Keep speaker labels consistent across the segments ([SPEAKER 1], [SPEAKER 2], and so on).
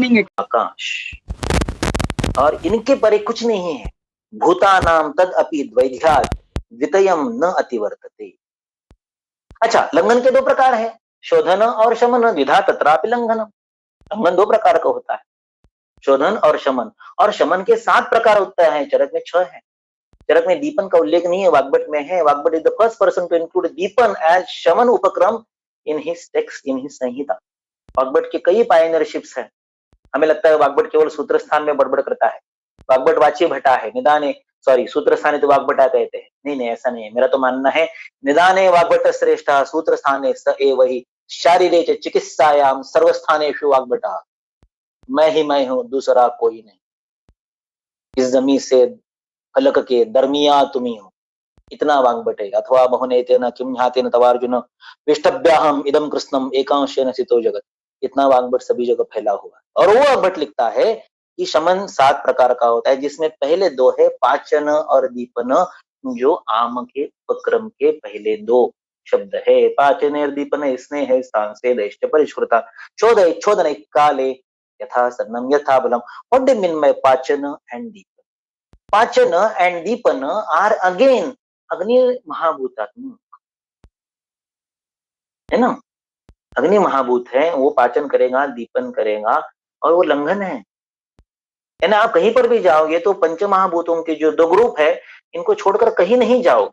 [SPEAKER 1] meaning it
[SPEAKER 2] आकाश और इनके परे कुछ नहीं है। भूतानाम तद अपि द्वैध्यात् द्वितयम न अतिवर्तते। अच्छा, लंघन के दो प्रकार है, शोधन और शमन। द्विधा तत्रापि लंघनम। लंघन दो प्रकार का होता है, शोधन और शमन। और शमन के 7 प्रकार होते हैं, चरक में 6 है। चरक में दीपन का उल्लेख नहीं है, वाग्भट में है। Vagbhata is the first person to include दीपन एज शमन उपक्रम in his text, in his संहिता। वाग्भट के कई पायनियरशिप्स हैं। हमें लगता है वाग्भट केवल सूत्र स्थान में बड़बड़ करता है, वाग्भट वाची भटा है, निदाने सूत्र स्थाने तो वाग्भटा कहते हैं। नहीं नहीं, ऐसा नहीं है। मेरा तो मानना है निदाने वाग्भट श्रेष्ठ, सूत्र स्थाने स एव हि, शारीरे च चिकित्सायाम सर्वस्थानेषु वाग्भटा। मैं ही मैं हूं, दूसरा कोई नहीं। इस जमीन से फलक के दरमिया तुम्ही हो, इतना वाग्भट है। अथवा बहुनेतेन किम ह्यातेन तवार्जुन विष्टभ्याहम इदम कृष्णम एकांशेन सितो जगत। इतना वाग्भट सभी जगह फैला हुआ। और वो वाग्भट लिखता है कि शमन 7 प्रकार का होता है, जिसमें पहले 2 है पाचन और दीपन, जो आम के उपक्रम के पहले 2 शब्द है। पाचन और दीपन स्नेह स्थान से दैश्च परिष्कृता शोधय क्षोधन काले यथा सन्नम यथा बलम। व्हाट डू मीन बाय पाचन एंड दीपन? पाचन एंड दीपन आर अगेन अग्नि महाभूतात्मक, है ना। अग्नि महाभूत है, वो पाचन करेगा, दीपन करेगा, और वो लंघन है ना। आप कहीं पर भी जाओगे तो पंच महाभूतों के जो 2 ग्रुप है, इनको छोड़कर कहीं नहीं जाओ।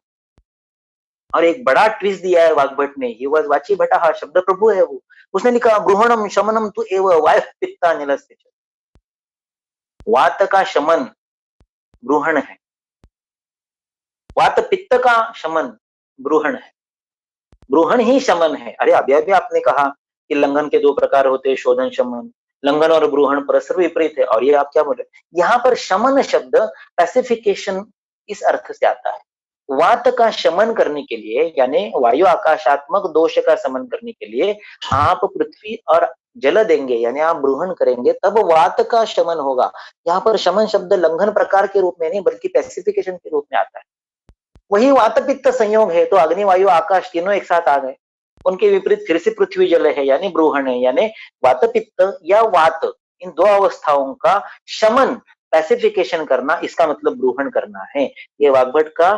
[SPEAKER 2] और एक बड़ा ट्विस्ट दिया है वाग्भट ने। ही वाज वाची भटा, शब्द प्रभु है वो। उसने लिखा ब्रूहणम शमनम तु एव वायु पित्ता निलस्य। वात का शमन ब्रूहण है, वात पित्त का शमन ब्रूहण है, ब्रूहण ही शमन है। अरे अभी अभी आपने कहा कि लंघन के 2 प्रकार होते हैं, शोधन शमन। लंघन और ब्रूहण परस्पर विपरीत है, और ये आप क्या बोले। यहाँ पर शमन शब्द पैसिफिकेशन इस अर्थ से आता है। वात का शमन करने के लिए, यानी वायु आकाशात्मक दोष का शमन करने के लिए आप पृथ्वी और जल देंगे, यानी आप ब्रूहण करेंगे, तब वात का शमन होगा। यहाँ पर शमन शब्द लंघन प्रकार के रूप में नहीं, बल्कि पैसिफिकेशन के रूप में आता है। वही वात पित्त संयोग है, तो अग्नि वायु आकाश तीनों एक साथ आ गए। उनके विपरीत फिर से पृथ्वी जल है, यानी ब्रूहण है। यानी वात पित्त या वात, इन 2 अवस्थाओं का शमन, पैसिफिकेशन करना, इसका मतलब ब्रूहण करना है। ये वाग्भट का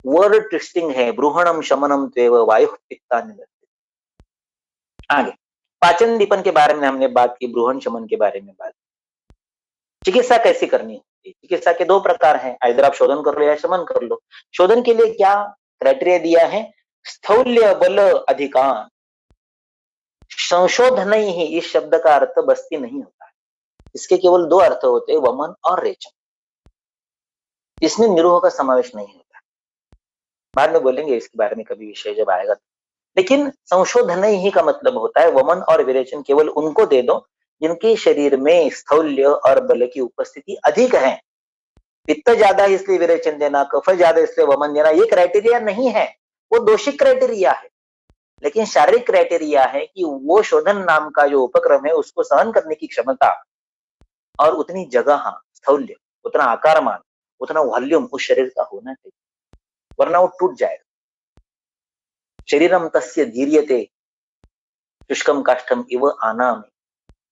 [SPEAKER 2] वर्ड ट्विस्टिंग है। ब्रूहणम शमनम त्वेव वायु पित्ता निलस्य। आगे पाचन दीपन के बारे में हमने बात की, ब्रूहण शमन के बारे में बात की। चिकित्सा कैसी करनी है? चिकित्सा के 2 प्रकार हैं, इधर आप शोधन कर लो या शमन कर लो। शोधन के लिए क्या क्राइटेरिया दिया है? स्थौल्य बल अधिकार। संशोधन ही इस शब्द का अर्थ बस्ती नहीं होता है, इसके केवल 2 अर्थ होते हैं, वमन और रेचन। इसमें निरोह का समावेश नहीं होता। बाद में बोलेंगे इसके बारे में कभी विषय जब आएगा। लेकिन संशोधन ही का मतलब होता है वमन और विरेचन केवल उनको दे दो जिनके शरीर में स्थौल्य और बल की उपस्थिति अधिक है। पित्त ज्यादा है इसलिए विरेचन देना, कफ ज्यादा इसलिए वमन देना, ये क्राइटेरिया नहीं है, वो दोषिक क्राइटेरिया है। लेकिन शारीरिक क्राइटेरिया है कि वो शोधन नाम का जो उपक्रम है उसको सहन करने की क्षमता और उतनी जगह, स्थौल्य, उतना आकारमान, उतना वॉल्यूम उस शरीर का होना चाहिए, वरना वो टूट जाएगा। शरीरम तस्य धीर्यते शुष्कम काष्ठम इव आनाम,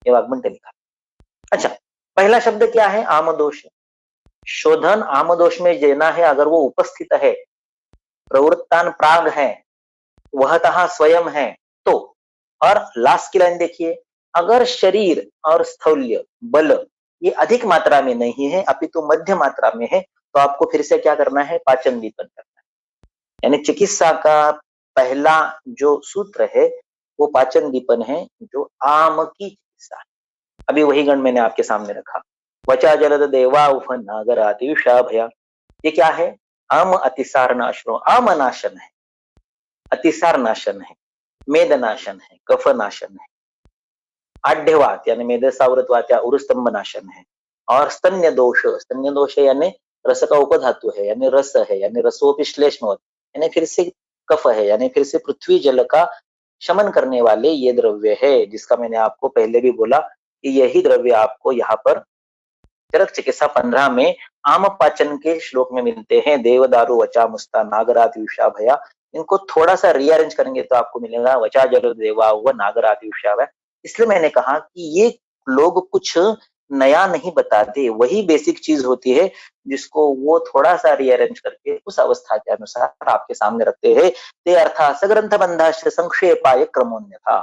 [SPEAKER 2] ये वाग्भट ने लिखा। अच्छा, पहला शब्द क्या है? आमदोष। शोधन आमदोष में देना है अगर वो उपस्थित है, प्रवृत्तान प्राग है, वहतः स्वयं है तो। और लास्ट की लाइन देखिए, अगर शरीर और स्थौल्य बल ये अधिक मात्रा में नहीं है अपितु मध्य मात्रा में है, तो आपको फिर से क्या करना है? पाचन दीपन करना है। यानी चिकित्सा का पहला जो सूत्र है वो पाचन दीपन है, जो आम की चिकित्सा है। अभी वही गण मैंने आपके सामने रखा। वचा जलद देवा उफ नागराति विषा भया। ये क्या है? आम अतिसार नाशनो, आम नाशन है, अतिसार नाशन है, मेद नाशन है, कफ नाशन है, आढ़्यवात यानी मेद सावरतवात या उरुस्तंभ नाशन है, और स्तन्य दोष यानी रस का उपधातु है, यानी रस है, यानी रसोपिश्लेषण, यानी फिर से कफ है, यानी फिर से पृथ्वी जल का शमन करने वाले ये द्रव्य है, जिसका मैंने आपको पहले भी बोला कि यही द्रव्य आपको यहाँ पर चरक चिकित्सा 15 में आम पाचन के श्लोक में मिलते हैं। देव दारु वचा मुस्ता नागराति विषा भया। इनको थोड़ा सा रीअरेंज करेंगे तो आपको मिलेगा वचा जल देवा व नागराति विषा भया। इसलिए मैंने कहा कि ये लोग कुछ नया नहीं बताते, वही बेसिक चीज होती है जिसको वो थोड़ा सा रीअरेंज करके उस अवस्था के अनुसार आपके सामने रखते हैं। ते अर्था सग्रंथ बंधाश्च संक्षेपाय क्रमोन्यथा।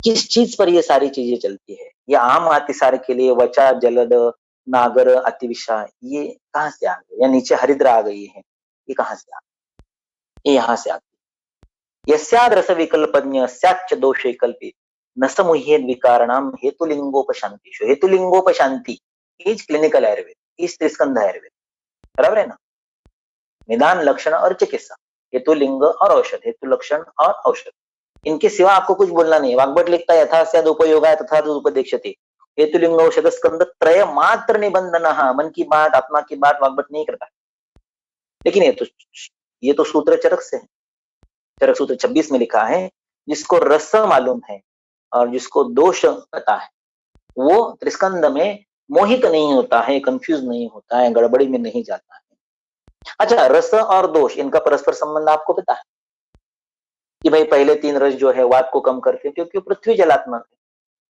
[SPEAKER 2] किस चीज पर ये सारी चीजें चलती है? ये आम अतिसार के लिए वचा, जलद, नागर, अतिविषा, ये कहाँ से आ गए? या नीचे हरिद्रा आ गई है, ये कहाँ से आ गई? ये यहाँ से आती है। यस्याद रस विकल्पज्ञ स्याच्च दोषे कल्पित न समुह्येद विकारणाम हेतुलिंगोपशांतिषु। हेतुलिंगोपशांति इज क्लिनिकल आयुर्वेद, इज त्रिस्कंध आयुर्वेद, बराबर है ना? निदान, लक्षण और चिकित्सा, हेतु लिंग और औषध, हेतु लक्षण और औषध, इनके सिवा आपको कुछ बोलना नहीं है। वाग्भट लिखता है यथा स्याद उपयोगाय तथा उपदेक्षते, हेतु लिंग औषध स्कंद त्रय मात्र निबंधन। मन की बात, आत्मा की बात वाग्भट नहीं करता, लेकिन ये तो सूत्र चरक से है। चरक सूत्र 26 में लिखा है, जिसको रस मालूम है और जिसको दोष पता है वो त्रिस्कंद में मोहित नहीं होता है, कंफ्यूज नहीं होता है, गड़बड़ी में नहीं जाता है। अच्छा, रस और दोष, इनका परस्पर संबंध आपको पता है कि भाई पहले 3 रस जो है वात को कम करते हैं क्योंकि पृथ्वी जलात्मक है,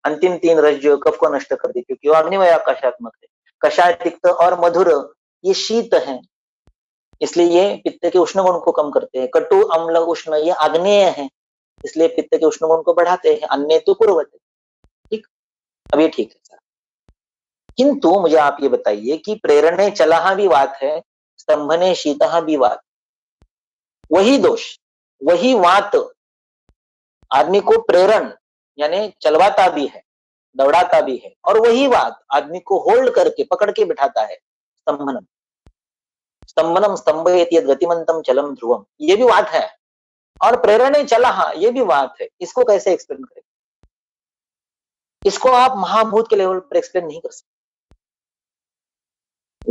[SPEAKER 2] अंतिम 3 रस जो कफ को नष्ट कर देती क्योंकि वो अग्निमय आकाशात्मक है। कषाय, तिक्त और मधुर ये शीत है, इसलिए ये पित्त के उष्ण गुण को कम करते हैं। कटु, अम्ल, उष्ण ये आग्नेय है, इसलिए पित्त के उष्ण गुण को बढ़ाते हैं। अन्य तो कुर्वते, ठीक, अब ये ठीक है सर। किंतु मुझे आप ये बताइए कि प्रेरणे चलहा भी वात है, स्तंभने शीतः भी वात, वही दोष, वही वात आदमी को प्रेरण यानी चलवाता भी है, दौड़ाता भी है, और वही बात आदमी को होल्ड करके पकड़ के बिठाता है, स्तंभनम। स्तंभनम स्तंभयति यद् गतिमंतम चलम ध्रुवम, ये भी बात है। और प्रेरणे चलहा, ये भी बात है। इसको कैसे एक्सप्लेन करें? इसको आप महाभूत के लेवल पर एक्सप्लेन नहीं कर सकते।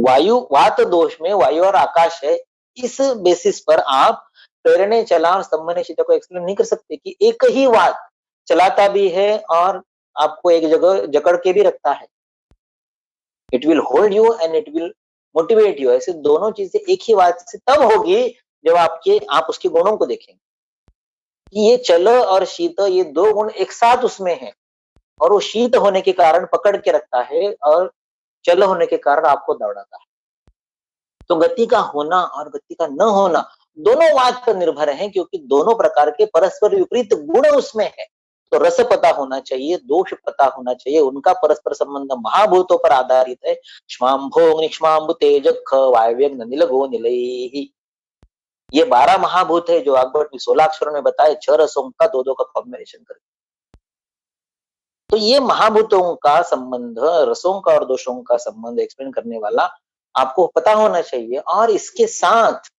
[SPEAKER 2] वायु, वात दोष में वायु और आकाश है, इस बेसिस पर आप प्रेरणे चला और स्तंभने शीत को एक्सप्लेन नहीं कर सकते कि एक ही वात चलाता भी है और आपको एक जगह जकड़ के भी रखता है। It will hold you and it will motivate you. ऐसे दोनों चीजें एक ही बात से तब होगी जब आप उसके गुणों को देखेंगे कि ये चल और शीत, ये 2 गुण एक साथ उसमें है, और वो शीत होने के कारण पकड़ के रखता है और चल होने के कारण आपको दौड़ाता है। तो गति का होना और गति का न होना दोनों बात पर निर्भर है, क्योंकि दोनों प्रकार के परस्पर विपरीत गुण उसमें है। तो रस पता होना चाहिए, दोष पता होना चाहिए, उनका परस्पर संबंध महाभूतों पर आधारित है। श्माम्भो निक्ष्माम्बु तेजख वायव्यग्न नीलगो निलैहि, ये 12 महाभूत है जो अकबर ने 16 अक्षरों में बताए, 6 रसों का 2-2 का कॉम्बिनेशन करके। तो ये महाभूतों का संबंध, रसों का और दोषों का संबंध एक्सप्लेन करने वाला आपको पता होना चाहिए, और इसके साथ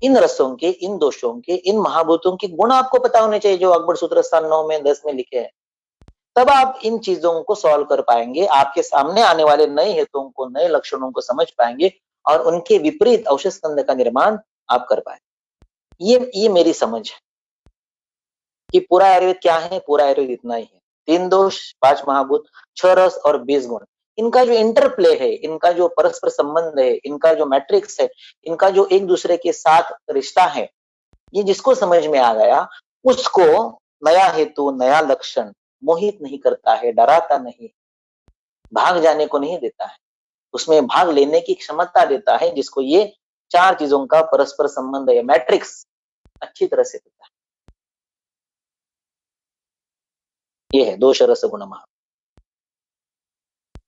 [SPEAKER 2] इन रसों के, इन दोषों के, इन महाभूतों के गुण आपको पता होने चाहिए जो अकबर सूत्र स्थान 9 में 10 में लिखे हैं। तब आप इन चीजों को सॉल्व कर पाएंगे, आपके सामने आने वाले नए हेतुओं को, नए लक्षणों को समझ पाएंगे और उनके विपरीत औषध स्कंद का निर्माण आप कर पाएंगे। ये मेरी समझ है कि पूरा आयुर्वेद क्या है। पूरा आयुर्वेद इतना ही है, 3 दोष, 5 महाभूत, 6 रस और 20 गुण। इनका जो इंटरप्ले है, इनका जो परस्पर संबंध है, इनका जो मैट्रिक्स है, इनका जो एक दूसरे के साथ रिश्ता है, ये जिसको समझ में आ गया उसको नया हेतु, नया लक्षण मोहित नहीं करता है, डराता नहीं, भाग जाने को नहीं देता है, उसमें भाग लेने की क्षमता देता है, जिसको ये 4 चीजों का परस्पर संबंध है, मैट्रिक्स अच्छी तरह से पता है। ये है दोष रस गुण महा।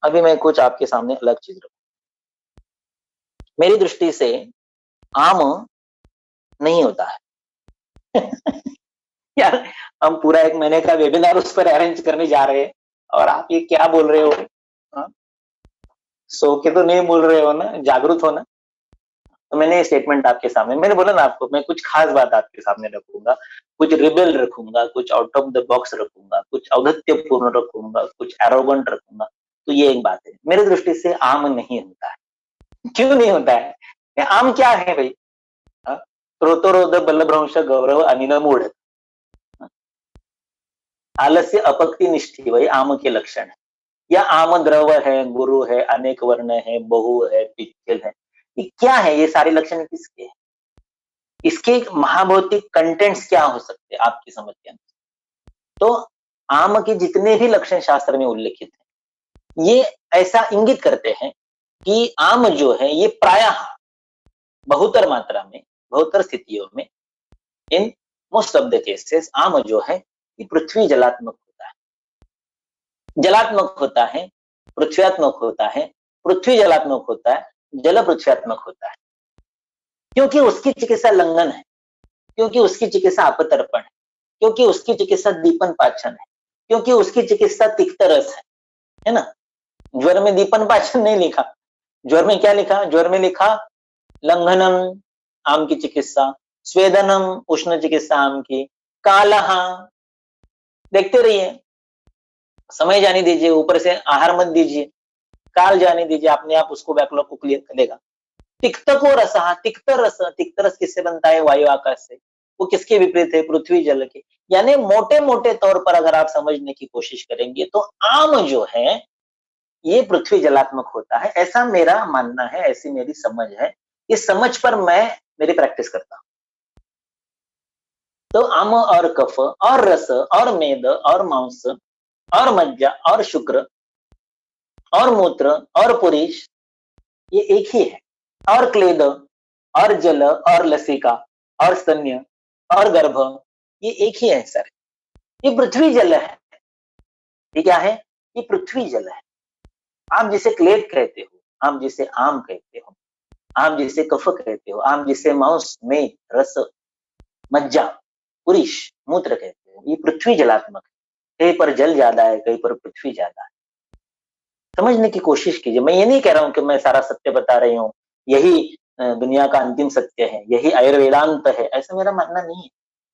[SPEAKER 2] अभी मैं कुछ आपके सामने अलग चीज रखूं। मेरी दृष्टि से आम नहीं होता है। यार, हम पूरा 1 महीने का वेबिनार उस पर अरेंज करने जा रहे हैं और आप ये क्या बोल रहे हो? हाँ? सो के तो नहीं बोल रहे हो ना, जागरूक हो ना। तो मैंने ये स्टेटमेंट आपके सामने, मैंने बोला ना आपको, मैं कुछ खास बात आपके सामने रखूंगा, कुछ रिबेल रखूंगा, कुछ आउट ऑफ द बॉक्स रखूंगा, कुछ औद्धत्यपूर्ण रखूंगा, कुछ एरोगेंट रखूंगा। तो ये एक बात है, मेरी दृष्टि से आम नहीं होता है। क्यों नहीं होता है? आम क्या है भाई? क्रोतोरोध बलभ्रंश गौरव अनिल मूढ़, आलस्य अपक्ति निष्ठी, वही आम के लक्षण है। या आम द्रव है, गुरु है, अनेक वर्ण है, बहु है, पिच्छल है, ये क्या है? ये सारे लक्षण किसके हैं? इसके महाभौतिक कंटेंट्स क्या हो सकते हैं आपकी समझ के अनुसार? तो आम के जितने भी लक्षण शास्त्र में उल्लेखित है, ये ऐसा इंगित करते हैं कि आम जो है ये प्रायः बहुतर मात्रा में, बहुतर स्थितियों में, in most of the cases आम जो है ये पृथ्वी जलात्मक होता है। जलात्मक होता है, पृथ्व्यात्मक होता है, पृथ्वी जलात्मक होता है, जल पृथ्व्यात्मक होता है। क्योंकि उसकी चिकित्सा लंघन है, क्योंकि उसकी चिकित्सा अपतर्पण है, क्योंकि उसकी चिकित्सा दीपन पाचन है, क्योंकि उसकी चिकित्सा तिक्त रस है ना? ज्वर में दीपन पाचन नहीं लिखा, ज्वर में क्या लिखा? ज्वर में लिखा लंघनम आम की चिकित्सा, स्वेदनम उष्ण चिकित्सा आम की, कालह देखते रहिए, समय जाने दीजिए, ऊपर से आहार मत दीजिए, काल जाने दीजिए, अपने आप उसको बैकलॉग को क्लियर करेगा। तिक्त को रसः, तिक्त रस किससे बनता है? वायु आकाश से। वो किसके विपरीत है? पृथ्वी जल के। यानी मोटे मोटे तौर पर अगर आप समझने की कोशिश करेंगे तो आम जो है ये पृथ्वी जलात्मक होता है, ऐसा मेरा मानना है, ऐसी मेरी समझ है। इस समझ पर मैं मेरी प्रैक्टिस करता हूं। तो आम और कफ और रस और मेद और मांस और मज्जा और शुक्र और मूत्र और पुरीष ये एक ही है, और क्लेद और जल और लसिका और स्तन्य और गर्भ ये एक ही है सर। ये पृथ्वी जल है। ये क्या है? ये पृथ्वी जल है। आप जिसे क्लेद कहते हो, आप जिसे आम कहते हो, आप जिसे कफ कहते हो, आप जिसे मांस में रस मज्जा पुरीष मूत्र कहते हो, ये पृथ्वी जलात्मक है। कहीं पर जल ज्यादा है, कहीं पर पृथ्वी ज्यादा है। समझने की कोशिश कीजिए। मैं ये नहीं कह रहा हूं कि मैं सारा सत्य बता रही हूं, यही दुनिया का अंतिम सत्य है, यही आयुर्वेदांत है, ऐसा मेरा मानना नहीं है।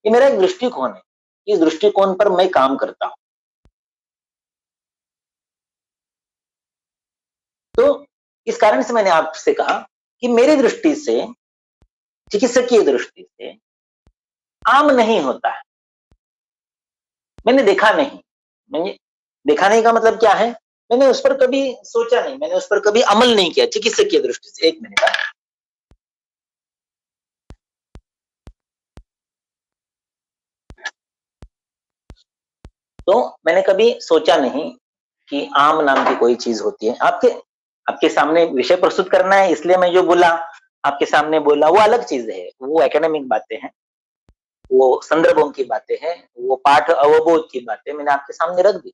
[SPEAKER 2] ये मेरा एक दृष्टिकोण है, इस दृष्टिकोण पर मैं काम करता हूं। तो इस कारण से मैंने आपसे कहा कि मेरी दृष्टि से, चिकित्सकीय दृष्टि से आम नहीं होता है। मैंने देखा नहीं, मैंने देखा नहीं का मतलब क्या है? मैंने उस पर कभी सोचा नहीं, मैंने उस पर कभी अमल नहीं किया चिकित्सकीय दृष्टि से। एक मिनट। तो मैंने कभी सोचा नहीं कि आम नाम की कोई चीज होती है। आपके सामने विषय प्रस्तुत करना है, इसलिए मैं जो बोला आपके सामने बोला, वो अलग चीज है, वो एकेडमिक बातें हैं, वो संदर्भों की बातें हैं, वो पाठ अवबोध की बातें मैंने आपके सामने रख दी।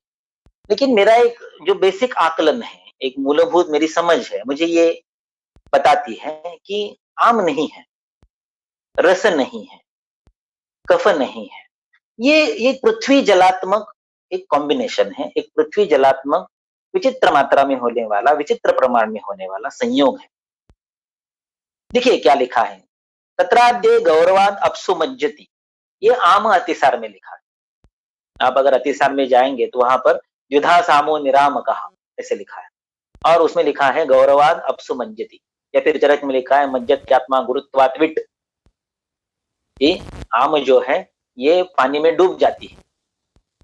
[SPEAKER 2] लेकिन मेरा एक जो बेसिक आकलन है, एक मूलभूत मेरी समझ है, मुझे ये बताती है कि आम नहीं है, रस नहीं है, कफ नहीं है, ये पृथ्वी जलात्मक एक कॉम्बिनेशन है, एक पृथ्वी जलात्मक विचित्र मात्रा में होने वाला, विचित्र प्रमाण में होने वाला संयोग है। देखिए क्या लिखा है, तत्राद्य गौरवाद अपसु मज्जति, ये आम अतिसार में लिखा है। आप अगर अतिसार में जाएंगे तो वहां पर द्विधा सामो निराम कहा ऐसे लिखा है, और उसमें लिखा है गौरवाद अपसु मज्जति, या फिर चरक में लिखा है मज्जत्यात्मा गुरुत्वात् विट। ये आम जो है ये पानी में डूब जाती है,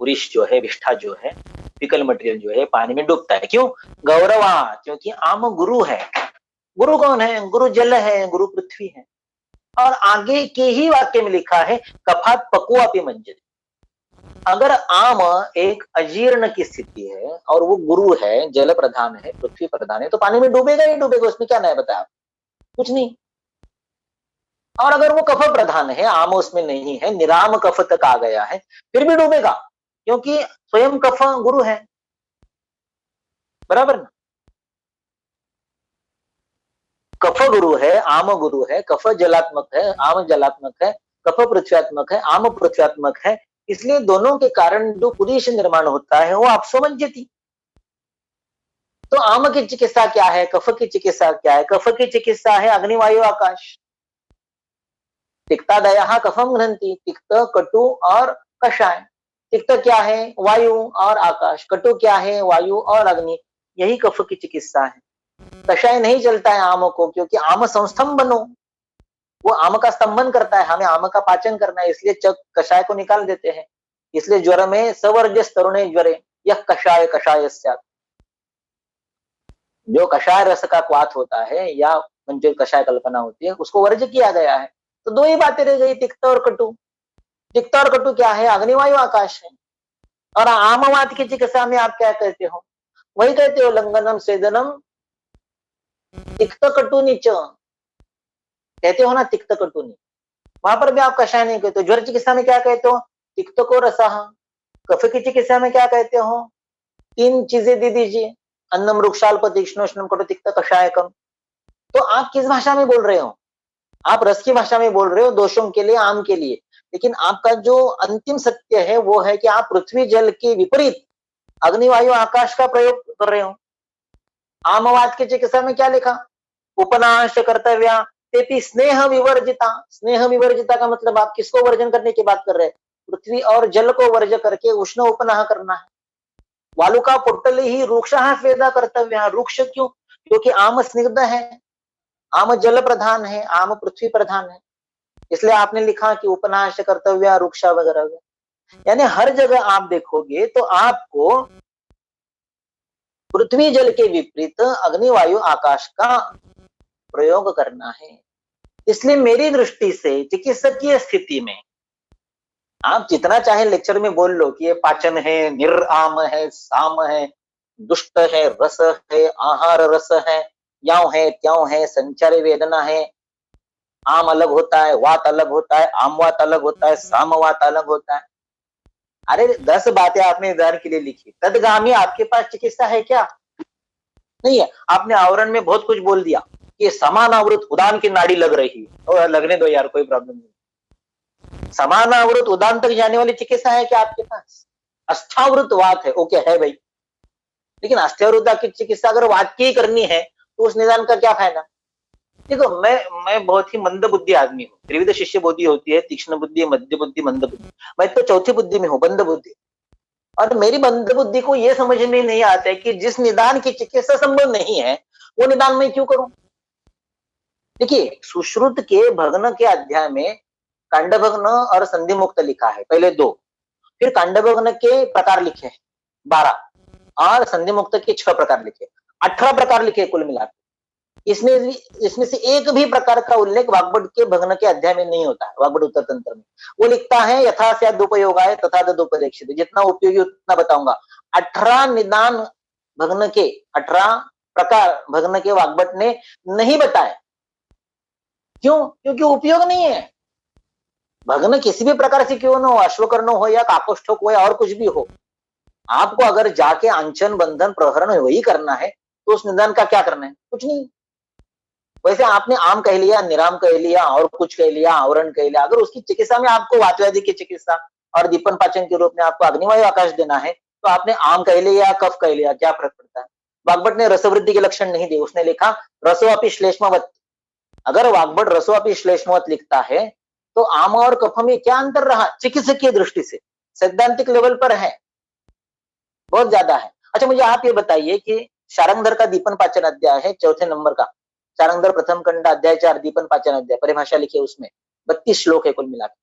[SPEAKER 2] पुरुष जो है, विष्ठा जो है, फिकल मटेरियल जो है पानी में डूबता है। क्यों? गौरवा, क्योंकि आम गुरु है। गुरु कौन है? गुरु जल है, गुरु पृथ्वी है। और आगे के ही वाक्य में लिखा है कफात पकुआपि मज्जति। अगर आम एक अजीर्ण की स्थिति है और वो गुरु है, जल प्रधान है, पृथ्वी प्रधान है, तो पानी में डूबेगा ही डूबेगा, उसमें क्या नया बताया? कुछ नहीं। और अगर वो कफ प्रधान है, आम उसमें नहीं है, निराम कफ तक आ गया है, फिर भी डूबेगा, क्योंकि स्वयं कफ गुरु है। बराबर ना? कफ गुरु है, आम गुरु है, कफ जलात्मक है, आम जलात्मक है, कफ पृथ्व्यात्मक है, आम पृथ्व्यात्मक है, इसलिए दोनों के कारण जो पुरुष निर्माण होता है वो आप समझती। तो आम की चिकित्सा क्या है, कफ की चिकित्सा क्या है? कफ की चिकित्सा है अग्निवायु आकाश। तिक्तादयः कफम घ्नन्ति, तिक्त कटु और कषाय। तिक्त क्या है? वायु और आकाश। कटु क्या है? वायु और अग्नि। यही कफ की चिकित्सा है। कषाय नहीं चलता है आम को, क्योंकि आम संस्तंभ बनो, वो आम का स्तंभन करता है, हमें आम का पाचन करना है, इसलिए कषाय को निकाल देते हैं। इसलिए ज्वर में सवर्जस तरुणे ज्वरे यह कषाय कषाय स्यात्। जो कषाय रस का क्वाथ होता है या जो कषाय कल्पना होती है उसको वर्ज किया गया है। तो दो ही बातें रह गई, तिक्त और कटु। तिक्त और कटु क्या है? अग्निवायु आकाश है। और आमवात की चिकित्सा में आप क्या कहते हो? वही कहते हो, लंघनम स्वेदनम तिक्त कटुनी च, कहते हो ना, तिक्त कटुनी। वहां पर भी आप कषाय नहीं कहते हो। ज्वर चिकित्सा में क्या कहते हो? तिक्त को रसः। कफ की चिकित्सा में क्या कहते हो? तीन चीजें दे दीजिए, अन्नम वृक्षाल्प तीक्ष्णोष्णम कटु तिक्त कषायकम। तो आप किस भाषा में बोल रहे हो? आप रस की भाषा में बोल रहे हो, दोषों के लिए, आम के लिए। लेकिन आपका जो अंतिम सत्य है वो है कि आप पृथ्वी जल के विपरीत अग्नि वायु आकाश का प्रयोग कर रहे हो। आमवाद की चिकित्सा में क्या लिखा? उपनाश कर्तव्य तेपि स्नेह विवर्जिता। स्नेह विवर्जिता का मतलब आप किसको वर्जन करने की बात कर रहे हैं? पृथ्वी और जल को वर्ज करके उष्ण उपनाह करना है। वालुका पुट्टल ही रूक्ष स्वेदा कर्तव्य। रूक्ष क्यों? क्योंकि आम स्निग्ध है, आम जल प्रधान है, आम पृथ्वी प्रधान है, इसलिए आपने लिखा कि उपनाश कर्तव्य रूक्षा वगैरह। यानी हर जगह आप देखोगे तो आपको पृथ्वी जल के विपरीत अग्नि वायु आकाश का प्रयोग करना है। इसलिए मेरी दृष्टि से चिकित्सकीय स्थिति में आप जितना चाहे लेक्चर में बोल लो कि ये पाचन है, निराम है, साम है, दुष्ट है, रस है, आहार रस है, याव है, त्यों है, संचारी वेदना है, आम अलग होता है, वात अलग होता है, आमवात अलग होता है, सामवात अलग होता है। अरे 10 बातें आपने उदाहरण के लिए लिखी, तदगामी आपके पास चिकित्सा है क्या? नहीं है। आपने आवरण में बहुत कुछ बोल दिया कि समानावृत उदान की नाड़ी लग रही है, और लगने दो यार, कोई प्रॉब्लम नहीं। समानावृत उदान तक जाने वाली चिकित्सा है क्या आपके पास? अस्थावृत वात है, ओके है भाई, लेकिन अस्थावृत की चिकित्सा अगर वात की ही करनी है तो उस निदान का क्या फायदा? देखो, मैं बहुत ही मंद बुद्धि आदमी हूँ। त्रिविध शिष्य बुद्धि होती है, तीक्ष्ण बुद्धि, मध्य बुद्धि, मंद बुद्धि। मैं तो चौथी बुद्धि में हूँ, बंद बुद्धि। और मेरी बंद बुद्धि को यह समझ में नहीं आता है कि जिस निदान की चिकित्सा संभव नहीं है वो निदान मैं क्यों करूं। देखिए, सुश्रुत के भग्न के अध्याय में कांडभग्न और संधि मुक्त लिखा है, पहले 2, फिर कांडभग्न के प्रकार लिखे 12 और संधि मुक्त के 6 प्रकार लिखे, 18 प्रकार लिखे कुल मिलाकर। इसमें से एक भी प्रकार का उल्लेख वाग्भट के भग्न के अध्याय में नहीं होता है। वाग्भट उत्तर तंत्र में वो लिखता है, यथा स्यादुपयोगाय तथा तदुपदेक्षित, जितना उपयोगी उतना बताऊंगा। 18 निदान भग्न के, 18 प्रकार भग्न के वाग्भट ने नहीं बताए। क्यों? क्योंकि उपयोग नहीं है। भग्न किसी भी प्रकार से क्यों ना हो, अश्वकर्ण हो या काकोष्ठक हो या और कुछ भी हो, आपको अगर जाके अंचन बंधन प्रहरण वही करना है तो उस निदान का क्या करना है? कुछ नहीं। वैसे आपने आम कह लिया, निराम कह लिया, और कुछ कह लिया, आवरण कह लिया, अगर उसकी चिकित्सा में आपको वातव्याधि की चिकित्सा और दीपन पाचन के रूप में आपको अग्निवायु आकाश देना है तो आपने आम कह लिया, कफ कह लिया, क्या फर्क पड़ता है? वाग्भट ने रसवृद्धि के लक्षण नहीं दिए, उसने लिखा रसोअपि श्लेष्मवत्। अगर वाग्भट रसोअपि श्लेष्मवत् लिखता है तो आम और कफ में क्या अंतर रहा चिकित्सकीय दृष्टि से? सैद्धांतिक लेवल पर है, बहुत ज्यादा है। अच्छा, मुझे आप ये बताइए कि शारंगधर का दीपन पाचन अध्याय है, चौथे नंबर का, शारंगधर प्रथम खंड अध्याय 4 दीपन पाचन अध्याय, परिभाषा लिखी है उसमें, 32 श्लोक है कुल मिलाकर।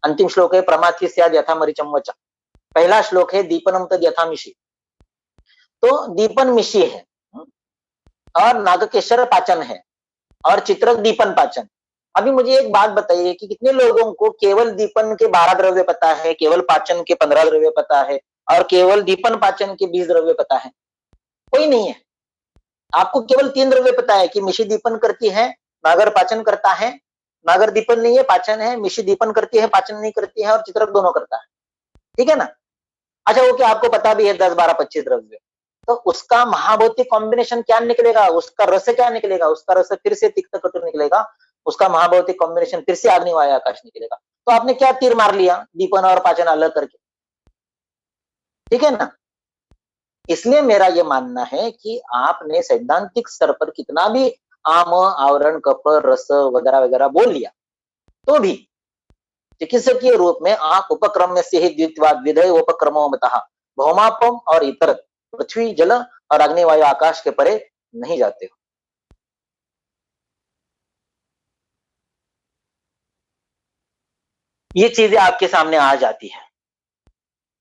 [SPEAKER 2] अंतिम श्लोक है प्रमाथि स्याद यथा मरीचम वचा। पहला श्लोक है दीपनम तद यथा मिषि। तो दीपन मिषि है और नागकेशर पाचन है और चित्रक दीपन पाचन। अभी मुझे एक बात बताइए कि कितने लोगों को केवल दीपन के 12 द्रव्य पता है, केवल पाचन के 15 द्रव्य पता है और केवल दीपन पाचन के 20 द्रव्य पता है? कोई नहीं है। आपको केवल 3 द्रव्य पता है कि मिषि दीपन करती है, नागर पाचन करता है, नागर दीपन नहीं है, पाचन है, मिषि दीपन करती है, पाचन नहीं करती है, और चित्रक दोनों करता है। ठीक है ना? अच्छा, वो क्या आपको पता भी है 10, 12, 25 द्रव्य, तो उसका महाभौतिक कॉम्बिनेशन क्या निकलेगा? उसका रस क्या निकलेगा? उसका रस फिर से तिक्त कटु निकलेगा, उसका महाभौतिक कॉम्बिनेशन फिर से अग्नि वायु आकाश निकलेगा। तो आपने क्या तीर मार लिया दीपन और पाचन अलग करके? ठीक है ना? इसलिए मेरा यह मानना है कि आपने सैद्धांतिक स्तर पर कितना भी आम, आवरण, कफ, रस वगैरह वगैरह बोल लिया तो भी चिकित्सकीय रूप में आप उपक्रम में से ही द्वित्वाद विधेय उपक्रमों मतः भौमापम और इतर पृथ्वी जल और अग्नि वायु आकाश के परे नहीं जाते हो। ये चीजें आपके सामने आ जाती है।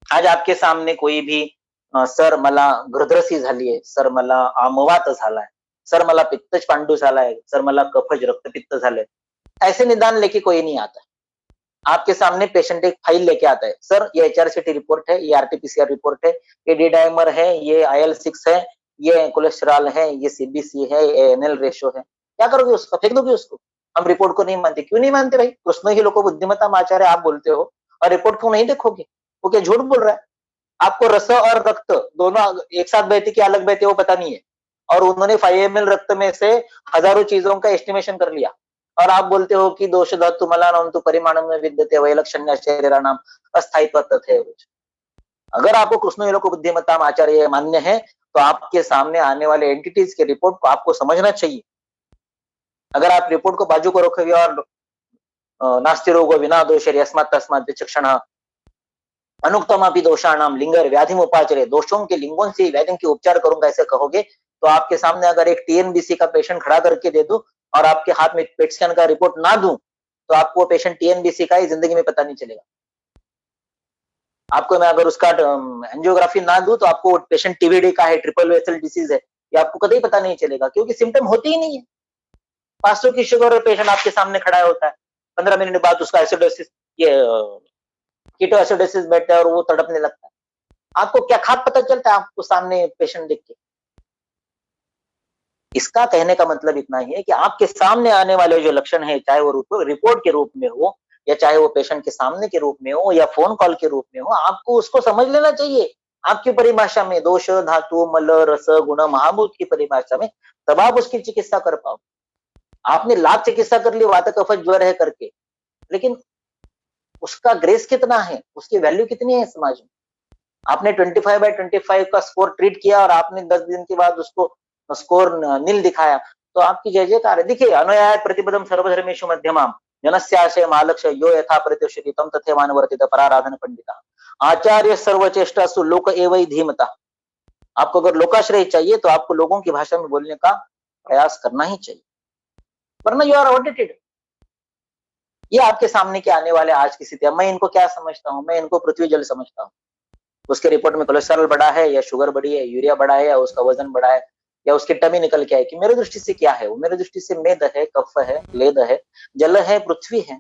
[SPEAKER 2] आज आपके सामने कोई भी सर मला घृद्रसी झालीये, सर मला आमवात झालाय, सर मला पित्तज पांडू झालाय, सर मला कफज रक्तपित्त झालंय, ऐसे निदान लेके कोई नहीं आता। आपके सामने पेशेंट एक फाइल लेके आता है, सर ये एचआरसीटी रिपोर्ट है, ये आरटीपीसीआर रिपोर्ट है, ये डी डाइमर है, ये IL-6 है, ये कोलेस्ट्रॉल है, ये सीबीसी है, ये एनएल रेशो है। क्या करोगे उसका? फेंक दोगे उसको? हम रिपोर्ट को नहीं मानते। क्यों नहीं मानते भाई? कृष्ण ही लोको बुद्धिमता आचार्य आप बोलते हो और रिपोर्ट को नहीं देखोगे? वो क्या झूठ बोल रहा है? आपको रस और रक्त दोनों एक साथ बहती कि अलग बहती वो पता नहीं है, और उन्होंने 5 ml रक्त में से हजारों चीजों का एस्टिमेशन कर लिया, और आप बोलते हो कि दोष धातु मलानां तु परिमाणं में विद्यते वैलक्षण्य शरीराणाम अस्थायित्व तथैव। अगर आपको कृष्ण को बुद्धिमत्ता आचार्य मान्य है तो आपके सामने आने वाले एंटिटीज के रिपोर्ट को आपको समझना चाहिए। अगर आप रिपोर्ट को बाजू को रखोगे और नास्ति रोगो विना दोषेर यस्मात् तस्मात् विचक्षणः अनुक्तमापि दोषाणाम लिंगर व्याधि उपाचरे, दोषों के लिंगों से व्याधियों के उपचार करूंगा ऐसे कहोगे तो आपके सामने अगर एक टीएनबीसी का पेशेंट खड़ा करके दे दूं और आपके हाथ में पेट स्कैन का रिपोर्ट ना दूं तो आपको वो पेशेंट टीएनबीसी का ही जिंदगी में पता नहीं चलेगा। आपको मैं अगर उसका एंजियोग्राफी ना दूं तो आपको पेशेंट टीबीडी का है, ट्रिपल वेसल डिसीज है, ये आपको कभी पता नहीं चलेगा क्योंकि सिम्टम होती ही नहीं है। 500 की शुगर पेशेंट आपके सामने खड़ा होता है, 15 मिनट बाद उसका एसिडोसिस ये कीटो एसिडोसिस बैठता है और वो तड़पने लगता है। आपको क्या खाक पता चलता है आपको सामने पेशेंट देख के? इसका कहने का मतलब इतना ही है कि आपके सामने आने वाले जो लक्षण है, चाहे वो रिपोर्ट के रूप में हो या चाहे वो पेशेंट के सामने के रूप में हो या फोन कॉल के रूप में हो, आपको उसको समझ लेना चाहिए आपकी परिभाषा में, दोष धातु मल रस गुण महाभूत की परिभाषा में, तब आप उसकी चिकित्सा कर पाओ। आपने लाख चिकित्सा कर ली वात कफ ज्वर है करके, लेकिन उसका ग्रेस कितना है, उसकी वैल्यू कितनी है समाज में? आपने 25/25 का स्कोर ट्रीट किया और आपने 10 दिन के बाद उसको स्कोर नील दिखाया तो आपकी जय जयकार है। देखिए अनुयाय प्रतिपदम सर्वधर्मेषु मध्यमाम जनस्याशय आलक्ष्य यो यथा प्रतिष्ठिति तम तथैवानुवर्तित पराराधन पंडिता आचार्य सर्वचेष्टासु लोक एवं धीमता। आपको अगर लोकाश्रय चाहिए तो आपको लोगों की भाषा में बोलने का प्रयास करना ही चाहिए, वरना यू आर आउटडेटेड। ये आपके सामने के आने वाले आज की स्थिति है। मैं इनको क्या समझता हूँ? मैं इनको पृथ्वी जल समझता हूँ। उसके रिपोर्ट में कोलेस्ट्रॉल बढ़ा है या शुगर बढ़ी है, यूरिया बढ़ा है या उसका वजन बढ़ा है या उसकी टमी निकल के आए, कि मेरे दृष्टि से क्या है वो? मेरे दृष्टि से मेद है, कफ है, लेद है, जल है, पृथ्वी है।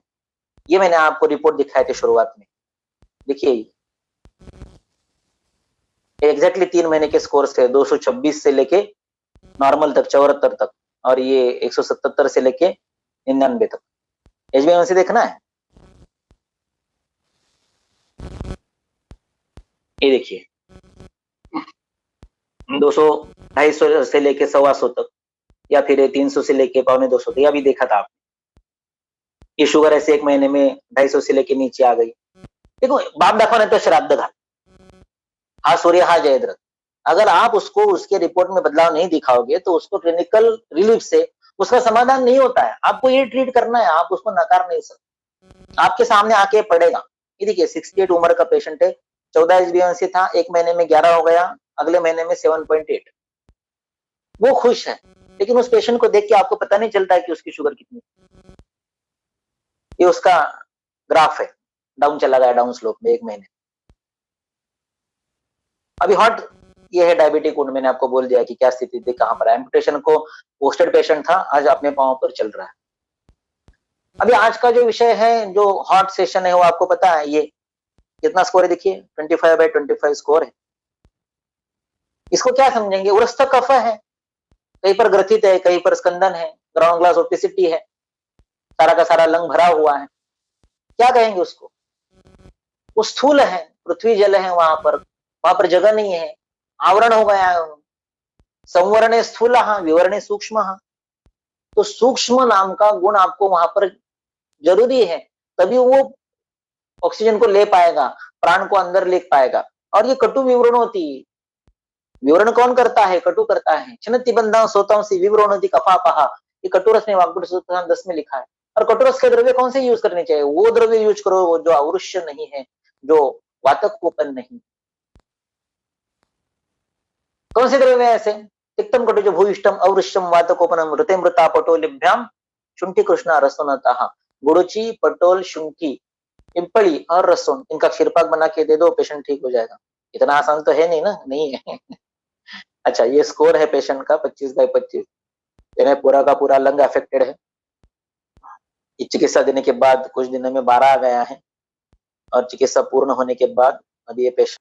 [SPEAKER 2] ये मैंने आपको रिपोर्ट दिखाए थे शुरुआत में। देखिए एग्जैक्टली 3 महीने के स्कोर से 226 से लेके नॉर्मल तक 74 तक, और ये 177 से लेके 99 तक। HbA1c देखना है, ये देखिए 200 250 से लेके 125 तक, या फिर 300 से लेके 250 तक, अभी देखा था आपने। ये शुगर ऐसे 1 महीने में 250 से लेके नीचे आ गई। देखो बाप दाखवा तो श्राद्ध घाल, हा सूर्य हा जयद्रथ। अगर आप उसको उसके रिपोर्ट में बदलाव नहीं दिखाओगे तो उसको क्लिनिकल रिलीफ से उसका समाधान नहीं होता है। आपको ये ट्रीट करना है, आप उसको नकार नहीं सकते। आपके सामने आके पड़ेगा। ये देखिए 68 उम्र का पेशेंट है, 14 HbA1c था, 1 महीने में 11 हो गया, अगले महीने में 7.8। वो खुश है, लेकिन उस पेशेंट को देख के आपको पता नहीं चलता है कि उसकी शुगर कितनी है। ये उसका ग्राफ है, डाउन चला गया, डाउन स्लोप में 1 महीने। अभी हॉट ये है डायबिटिक वुंड, मैंने आपको बोल दिया कि क्या स्थिति थी, कहां पर है। एम्पुटेशन को पोस्टेड पेशेंट था, आज अपने पांव पर चल रहा है। अभी आज का जो विषय है, जो हॉट सेशन है, वो आपको पता है ये कितना स्कोर है? देखिए 25/25 स्कोर है। इसको क्या समझेंगे? उरस्थ कफ है, कहीं पर ग्रथित है, कहीं पर स्कंदन है, ग्राउंड ग्लास ओपेसिटी है, सारा का सारा लंग भरा हुआ है। क्या कहेंगे उसको? वो स्थूल है, पृथ्वी जल है, वहां पर जगह नहीं है, आवरण हो गया है। संवरणे स्थूल विवरणे सूक्ष्म। तो सूक्ष्म नाम का गुण आपको वहां पर जरूरी है, तभी वो ऑक्सीजन को ले पाएगा, प्राण को अंदर ले पाएगा। और ये कटु विवरण होती है। विवरण कौन करता है? कटु करता है। छिन्नति बंधा सोतांसी विवरणति कफापहा, ये कटुरस ने वाग्भट सूत्र 10 में लिखा है। और कटुरस के द्रव्य कौन से यूज करने चाहिए? वो द्रव्य यूज करो जो अवृष्य नहीं है, जो वातक कोपन नहीं। कौन से द्रव्य ऐसे? तिक्तम कटुज भूयिष्टम अवृष्यम वातकोपनम ऋते मृता पटोलिभ्याम शुंठी कृष्णा रसोनतः। गुड़ची, पटोल, शुंठी, पिंपली और रसोन, इनका क्षीरपाक बना के दे दो, पेशेंट ठीक हो जाएगा। इतना आसान तो है नहीं ना? नहीं है। अच्छा ये स्कोर है पेशेंट का 25/25, यानी पूरा का पूरा लंग अफेक्टेड है। ये चिकित्सा देने के बाद कुछ दिनों में 12 आ गया है और चिकित्सा पूर्ण होने के बाद अब ये पेशेंट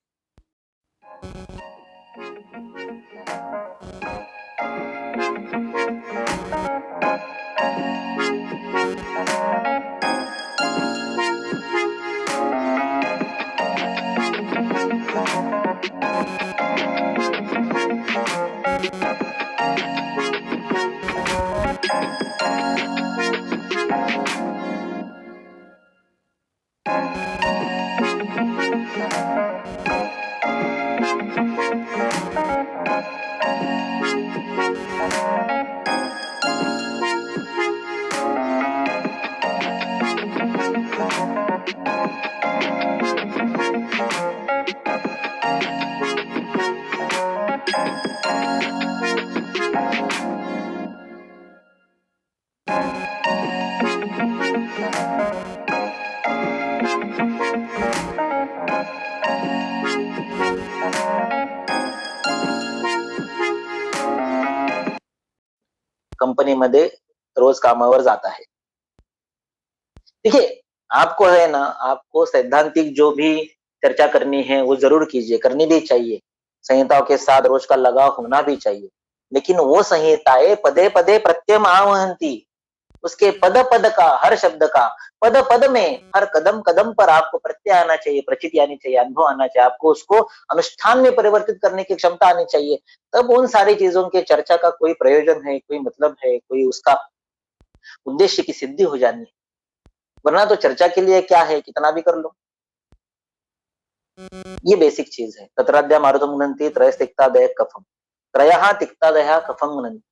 [SPEAKER 2] कंपनीमध्ये रोज कामावर जात आहे. देखिए, आपको है ना, आपको सैद्धांतिक जो भी चर्चा करनी है वो ज़रूर कीजिए, करनी भी चाहिए। संहिताओं के साथ रोज का लगाव होना भी चाहिए। लेकिन वो संहिताएँ पदे-पदे प्रत्ययम् आवहन्ति। उसके पद-पद का, हर शब्द का, पद-पद में, हर कदम-कदम पर आपको प्रत्यय आना चाहिए, प्रचिति आनी चाहिए, अनुभव आना चाहिए। आपको उसको अनुष्ठान में परिवर्तित करने की क्षमता आनी चाहिए। तब उन सारी चीज़ों की चर्चा का कोई प्रयोजन है, कोई मतलब है, कोई उसका उद्देश्य की सिद्धि हो जानी है। वरना तो चर्चा के लिए क्या है, कितना भी कर लो। ये बेसिक चीज़ है। तत्राद्या मारुतम् गुणन्ति त्रयस्तिक्तादयः कफम्। त्रयः तिक्तादयः कफम् गुणन्ति।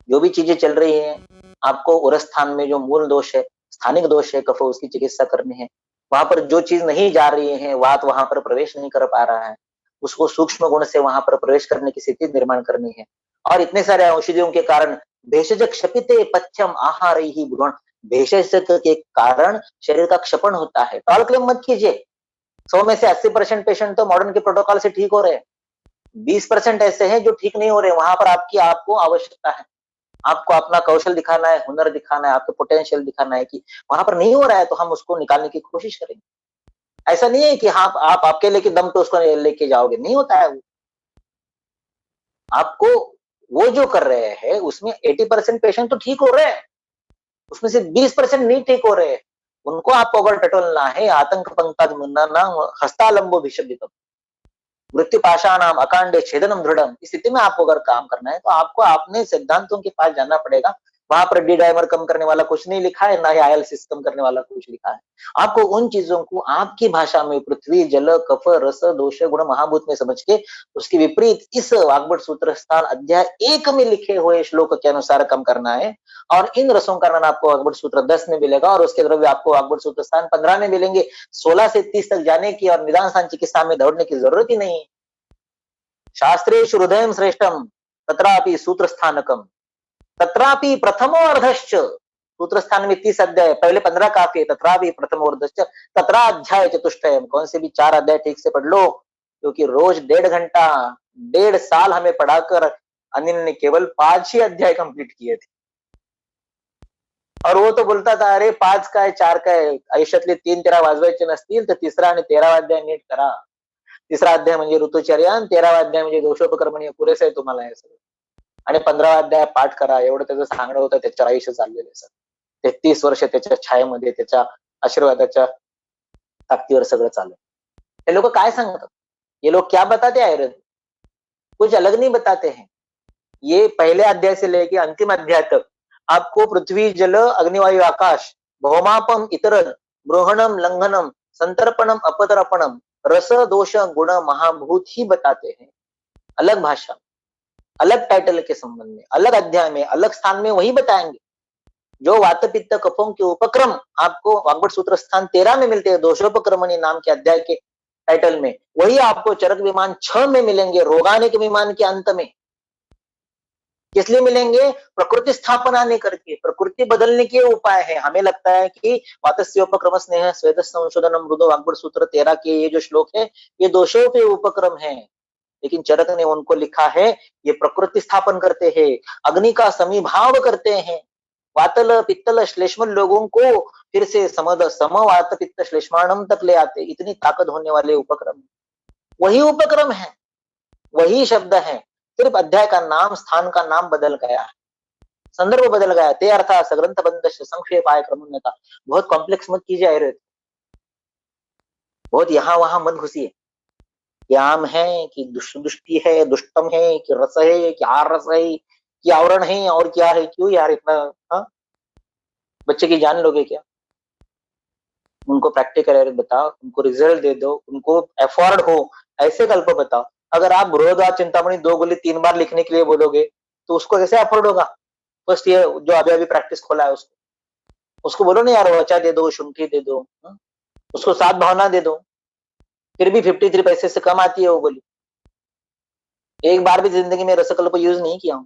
[SPEAKER 2] जो भी चीजें चल रही हैं, आपको उरस्थान में जो मूल दोष है, स्थानिक दोष है, कफ उसकी चिकित्सा करनी है। वहां पर जो चीज नहीं जा रही है, वात वहां पर प्रवेश नहीं कर पा रहा है, उसको सूक्ष्म गुण से वहां पर प्रवेश करने की स्थिति निर्माण करनी है। और इतने सारे औषधियों के कारण भेषज क्षपिते पथ्यम आहारैहि ब्रुवन्। भेषज के कारण शरीर का क्षपण होता है। टॉल क्लेम मत कीजिए। 100 में से 80% पेशेंट तो मॉडर्न के प्रोटोकॉल से ठीक हो रहे हैं। 20% ऐसे हैं जो ठीक नहीं हो रहे। वहां पर आपको आवश्यकता है। आपको अपना कौशल दिखाना है, हुनर दिखाना है, आपको पोटेंशियल दिखाना है कि वहां पर नहीं हो रहा है तो हम उसको निकालने की कोशिश करेंगे। ऐसा नहीं है कि हाँ, आप अकेले के दम पे उसको लेके जाओगे, नहीं होता है वो। आपको वो जो कर रहे हैं उसमें 80% पेशेंट तो ठीक हो रहे हैं, उसमें से 20% नहीं ठीक हो रहे हैं। उनको आपको अगर टटोलना है, आतंक पंक्ता मुन्ना हस्तालंबो भिषदितम वृत्ति पाषाणाम अकांडे छेदनम दृढ़म। इस स्थिति में आपको अगर काम करना है तो आपको अपने सिद्धांतों के पास जाना पड़ेगा। वहां पर डी डाइमर कम करने वाला कुछ नहीं लिखा है, ना ही आईएल6 कम करने वाला कुछ लिखा है। आपको उन चीजों को आपकी भाषा में पृथ्वी जल कफ रस दोष गुण महाभूत में समझ के उसके विपरीत इस वाग्भट सूत्र स्थान अध्याय 1 में लिखे हुए श्लोक के अनुसार कम करना है। और इन रसों का वर्णन आपको वाग्भट सूत्र 10 में मिलेगा और उसके द्रव्य आपको वाग्भट सूत्र स्थान 15 में मिलेंगे। 16 से 30 तक जाने की और निदान स्थान चिकित्सा में दौड़ने की जरूरत ही नहीं है। शास्त्रेषु हृदयं श्रेष्ठं तत्रापि सूत्रस्थानकम्। तत्रापि प्रथमो अर्धश्च। सूत्र स्थान में 30 अध्याय, पहले 15 काफी है। तत्रापि प्रथमो अर्धश्च तत्राध्याय चतुष्टयम्। कौन से भी 4 अध्याय ठीक से पढ़ लो, क्योंकि रोज 1.5 घंटा, 1.5 साल हमें पढ़ाकर अनिल ने केवल 5 ही अध्याय कंप्लीट किए थे। और वो तो बोलता था, अरे 5 काय 4 काय, आयुष्यातले 3 तेरा वाजवायचे नसतील तर तिसरा आणि 13वा अध्याय नीट करा। तिसरा अध्याय म्हणजे ऋतुचर्या आणि 13वा अध्याय म्हणजे दोषोपक्रमण. पुरेसं आहे तुम्हाला हे सगळं. आणि 15वा अध्याय पाठ करा, एवढं त्याचं सांगणं होतं. त्याच्यावर आयुष्य चाललेलं आहे सर. 33 वर्ष त्याच्या छायेमध्ये, त्याच्या आशीर्वादाच्या ताकदीवर सगळं चालू. हे लोक काय सांगतात? ये लोग क्या बताते हैं आयुर्वेद? कुछ अलग नहीं बताते हैं। ये पहले अध्याय से लेके अंतिम अध्याय तक आपको पृथ्वी जल अग्निवायु आकाश भौमापम इतरन ब्रोहणम लंघनम संतर्पणम अपतर्पणम रस दोष गुण महाभूत ही बताते हैं। अलग भाषा, अलग टाइटल के संबंध में, अलग अध्याय में, अलग स्थान में वही बताएंगे। जो वात पित्त कफों के उपक्रम आपको वाग्भट सूत्र स्थान 13 में मिलते हैं, दोषोपक्रमणी नाम के अध्याय के टाइटल में, वही आपको चरक विमान 6 में मिलेंगे, रोगानिक विमान के अंत में। किस लिए मिलेंगे? प्रकृति स्थापना नहीं करके, प्रकृति बदलने के उपाय है। हमें लगता है कि वातस्योपक्रम स्नेह स्वेद संशोधन मृदो वाग्भट सूत्र 13 के ये जो श्लोक है ये दोषों के उपक्रम है, लेकिन चरक ने उनको लिखा है ये प्रकृति स्थापन करते हैं, अग्नि का समीभाव करते हैं। वातल पित्तल श्लेष्म लोगों को फिर से सम वात पित्त श्लेष्माणम तक ले आते, इतनी ताकत होने वाले उपक्रम। वही उपक्रम है, वही शब्द है, सिर्फ अध्याय का नाम, स्थान का नाम बदल गया है, संदर्भ बदल गया। ते अर्थ सग्रंथ बंध संक्षेपाय क्रमोन्नता। बहुत कॉम्प्लेक्स मत कीजिए आयुर्वेद, बहुत यहाँ वहां मत घुसिए। याम है कि दुष्टि है, दुष्टम है कि रस है कि आर रस है कि आवरण है और क्या है, क्यों यार इतना? हाँ, बच्चे की जान लोगे क्या? उनको प्रैक्टिकल एरर बताओ, उनको रिजल्ट दे दो, उनको एफोर्ड हो ऐसे कल्प बताओ। अगर आप बृहदारण्यक चिंतामणि 2 गोली 3 बार लिखने के लिए बोलोगे तो उसको कैसे एफोर्ड होगा? फर्स्ट ये जो अभी अभी प्रैक्टिस खोला है उसको बोलो ना यार, वचा दे दो, शुंठी दे दो, उसको 7 भावना दे दो, फिर भी 53 पैसे से कम आती है वो गोली। एक बार भी जिंदगी में रसकल्प यूज नहीं किया हूं,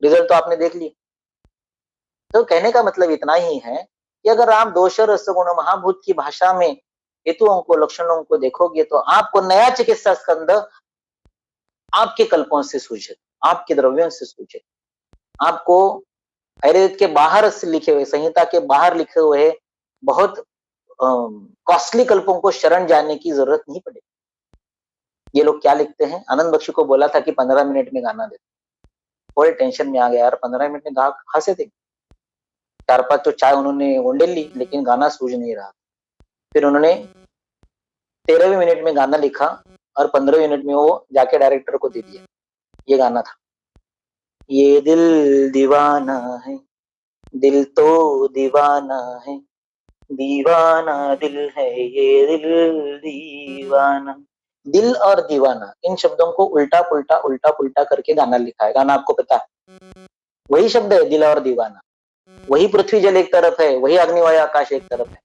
[SPEAKER 2] रिजल्ट तो आपने देख लिया। तो कहने का मतलब इतना ही है कि अगर आप दोष रस गुण महाभूत की भाषा में हेतुओं को, लक्षणों को देखोगे तो आपको नया चिकित्सा स्कंद आपके कल्पों से सूझे, आपके द्रव्यों से सूझे। आपको आयुर्वेद के बाहर से लिखे हुए, संहिता के बाहर लिखे हुए बहुत कॉस्टली कल्पों को शरण जाने की जरूरत नहीं पड़ेगी। ये लोग क्या लिखते हैं? आनंद बख्शी को बोला था कि 15 मिनट में गाना दे, थोड़े टेंशन में आ गया यार, 15 मिनट में गा कहां से थे? 4-5 तो चाय उन्होंने ओंडेल ली, लेकिन गाना सूझ नहीं रहा। फिर उन्होंने 13वें मिनट में गाना लिखा और 15वें मिनट में वो जाके डायरेक्टर को दे दिया। ये गाना था, ये दिल दीवाना है, दिल तो दीवाना है, दीवाना दिल है, ये दिल दीवाना। दिल और दीवाना, इन शब्दों को उल्टा पुल्टा करके गाना लिखा है। गाना आपको पता है, वही शब्द है दिल और दीवाना। वही पृथ्वी जल एक तरफ है, वही अग्निवायु आकाश एक तरफ है,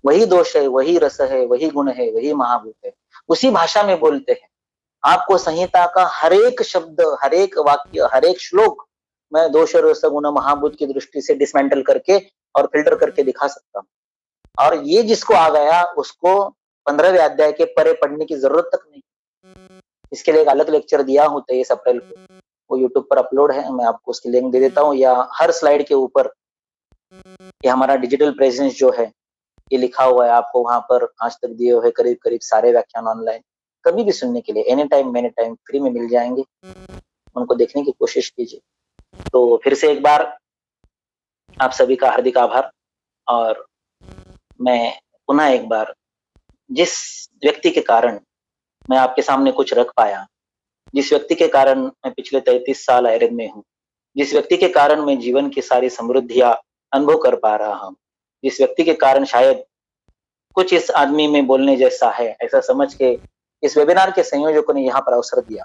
[SPEAKER 2] वही दोष है, वही रस है, वही गुण है, वही महाभूत है, उसी भाषा में बोलते हैं। आपको संहिता का हर एक शब्द, हर एक वाक्य, हर एक श्लोक मैं दोष रस गुण महाभूत की दृष्टि से डिसमेंटल करके और फिल्टर करके दिखा सकता हूँ। और ये जिसको आ गया उसको 15वें अध्याय के परे पढ़ने की जरूरत तक नहीं। इसके लिए एक अलग लेक्चर दिया हूँ 23 अप्रैल को, वो यूट्यूब पर अपलोड है, मैं आपको उसकी लिंक दे देता हूँ, या हर स्लाइड के ऊपर ये हमारा डिजिटल प्रेजेंस जो है ये लिखा हुआ है, आपको वहां पर आज तक दिए हुए करीब करीब सारे व्याख्यान ऑनलाइन कभी भी सुनने के लिए any time many time free में मिल जाएंगे। उनको देखने की कोशिश कीजिए। तो फिर से एक बार आप सभी का हार्दिक आभार। और मैं पुनः एक बार, जिस व्यक्ति के कारण मैं आपके सामने कुछ रख पाया, जिस व्यक्ति के कारण मैं पिछले 33 साल आयुर्वेद में हूँ, जिस व्यक्ति के कारण मैं जीवन की सारी समृद्धियां अनुभव कर पा रहा हूँ, जिस व्यक्ति के कारण शायद कुछ इस आदमी में बोलने जैसा है ऐसा समझ के इस वेबिनार के संयोजकों ने यहाँ पर अवसर दिया,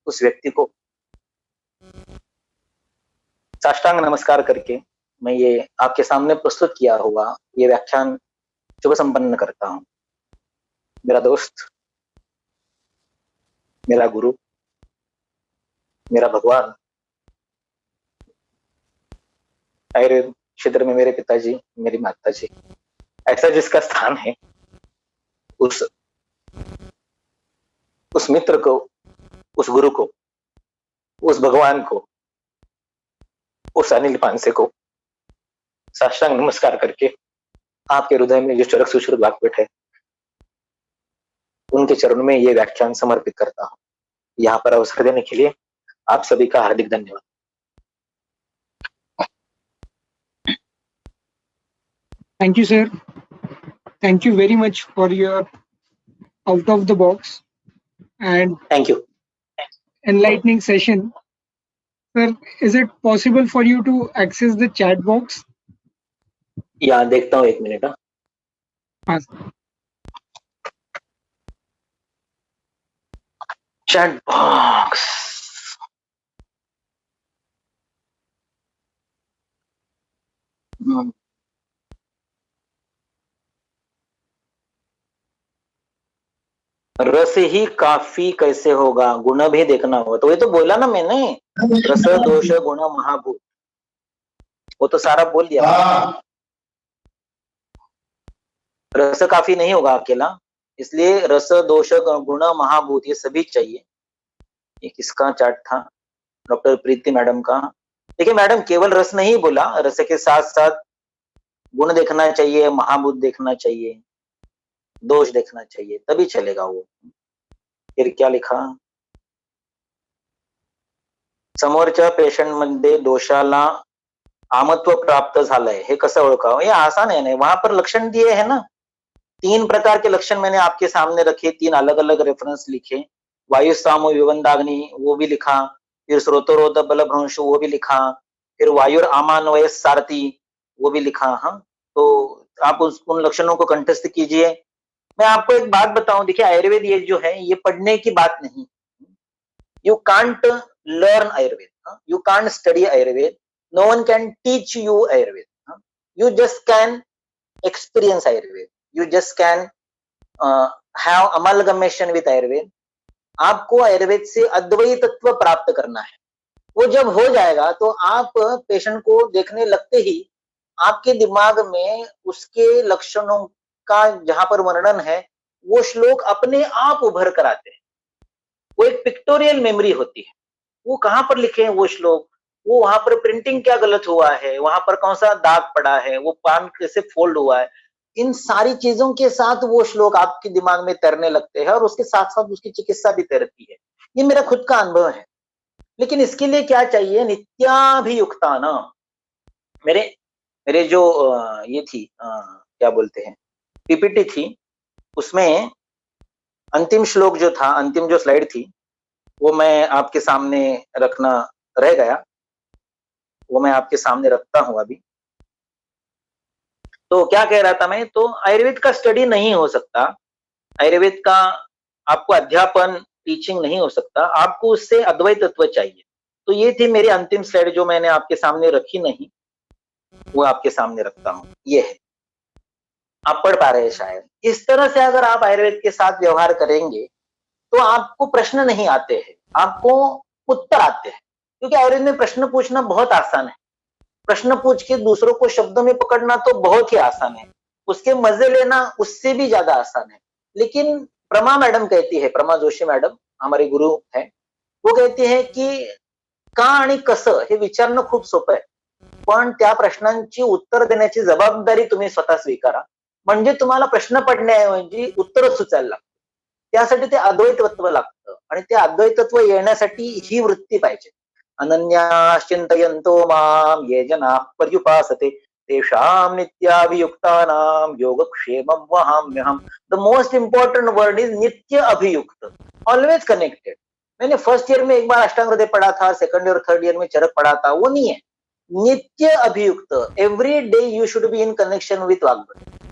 [SPEAKER 2] उस व्यक्ति को साष्टांग नमस्कार करके मैं ये आपके सामने प्रस्तुत किया हुआ ये व्याख्यान शुभ संपन्न करता हूँ। मेरा दोस्त, मेरा गुरु, मेरा भगवान, आयुर्वेद क्षेत्र में मेरे पिताजी, मेरी माताजी, ऐसा जिसका स्थान है, उस मित्र को, उस गुरु को, उस भगवान को, उस अनिल पानसे को साष्टांग नमस्कार करके आपके हृदय में जो चरक सुश्रुत वाक्पट है उनके चरणों में ये व्याख्यान समर्पित करता हूँ। यहाँ पर अवसर देने के लिए आप सभी का हार्दिक धन्यवाद।
[SPEAKER 1] Thank you, sir. Thank you very much for your out of the box and
[SPEAKER 2] Thank you.
[SPEAKER 1] enlightening session. Sir, is it possible for you to access the chat box?
[SPEAKER 2] यहाँ देखता हूँ, एक मिनट।
[SPEAKER 1] हाँ,
[SPEAKER 2] चैट बॉक्स। रस ही काफी कैसे होगा, गुण भी देखना होगा। तो ये तो बोला ना मैंने, रस दोष गुण महाभूत, वो तो सारा बोल दिया। रस काफी नहीं होगा अकेला, इसलिए रस दोष गुण महाभूत ये सभी चाहिए। ये किसका चार्ट था? डॉक्टर प्रीति मैडम का, देखिए मैडम, केवल रस नहीं बोला, रस के साथ साथ गुण देखना चाहिए, महाभूत देखना चाहिए, दोष देखना चाहिए, तभी चलेगा वो। फिर क्या लिखा, समोरच्या पेशंटमध्ये दोषाला आमत्व प्राप्त झालंय, हे कसं ओळखावं? ये आसान है ना, वहां पर लक्षण दिए है ना, 3 प्रकार के लक्षण मैंने आपके सामने रखे, 3 अलग-अलग रेफरेंस लिखे। वायु सामो विबंधाग्नि वो भी लिखा, फिर स्रोतोरोध बलभ्रंश वो भी लिखा, फिर वायुर आमान्वय सारथी वो भी लिखा। हाँ, तो आप उन लक्षणों को कंठस्थ कीजिए। मैं आपको एक बात बताऊं, देखिए आयुर्वेद ये जो है ये पढ़ने की बात नहीं। You can't learn Ayurveda, you can't study Ayurveda, no one can teach you Ayurveda, you just can experience Ayurveda. You just can have amalgamation with Ayurveda. आपको आयुर्वेद से अद्वैत तत्व प्राप्त करना है। वो जब हो जाएगा तो आप पेशेंट को देखने लगते ही आपके दिमाग में उसके लक्षणों का जहां पर वर्णन है वो श्लोक अपने आप उभर कर आते हैं। वो एक पिक्टोरियल मेमोरी होती है। वो कहां पर लिखे हैं वो श्लोक, वो वहां पर प्रिंटिंग क्या गलत हुआ है, वहां पर कौन सा दाग पड़ा है, वो पान कैसे फोल्ड हुआ है, इन सारी चीजों के साथ वो श्लोक आपके दिमाग में तैरने लगते हैं और उसके साथ साथ उसकी चिकित्सा भी तैरती है। ये मेरा खुद का अनुभव है। लेकिन इसके लिए क्या चाहिए, नित्याभियुक्ता ना। मेरे मेरे जो ये थी क्या बोलते हैं, पीपीटी थी, उसमें अंतिम श्लोक जो था, अंतिम जो स्लाइड थी, वो मैं आपके सामने रखना रह गया, वो मैं आपके सामने रखता हूं अभी। तो क्या कह रहा था मैं, तो आयुर्वेद का स्टडी नहीं हो सकता, आयुर्वेद का आपको अध्यापन टीचिंग नहीं हो सकता, आपको उससे अद्वैत तत्व चाहिए। तो ये थी मेरी अंतिम स्लाइड जो मैंने आपके सामने रखी नहीं, वो आपके सामने रखता हूं। ये है, आप पढ़ पा रहे हैं शायद। इस तरह से अगर आप आयुर्वेद के साथ व्यवहार करेंगे तो आपको प्रश्न नहीं आते हैं, आपको उत्तर आते हैं। क्योंकि आयुर्वेद में प्रश्न पूछना बहुत आसान है, प्रश्न पूछ के दूसरों को शब्दों में पकड़ना तो बहुत ही आसान है, उसके मजे लेना उससे भी ज्यादा आसान है। लेकिन प्रमा मैडम कहती है, प्रमा जोशी मैडम हमारे गुरु है, वो कहती है की का आणि कसं हे विचारणं खूप सोपं आहे, पण त्या प्रश्नांची उत्तर देण्याची जबाबदारी तुम्ही स्वतः स्वीकारा, म्हणजे तुम्हाला प्रश्न पडण्याऐवजी उत्तर सुचायला लागतं। त्यासाठी ते अद्वैतत्व लागतं आणि ते अद्वैतत्व येण्यासाठी ही वृत्ती पाहिजे। अनन्याश्चिन्तयन्तो मां ये जनाः पर्युपासते तेषां नित्याभियुक्तानां योगक्षेमं वहाम्यहम्। The most important word is नित्य अभियुक्त, ऑलवेज कनेक्टेड। मैंने फर्स्ट ईयर में एक बार अष्टांग हृदय पढ़ा था, सेकंड ईयर थर्ड ईयर में चरक पढ़ा था, वो नहीं है। नित्य अभियुक्त, every day you should be in connection with Vagbhata.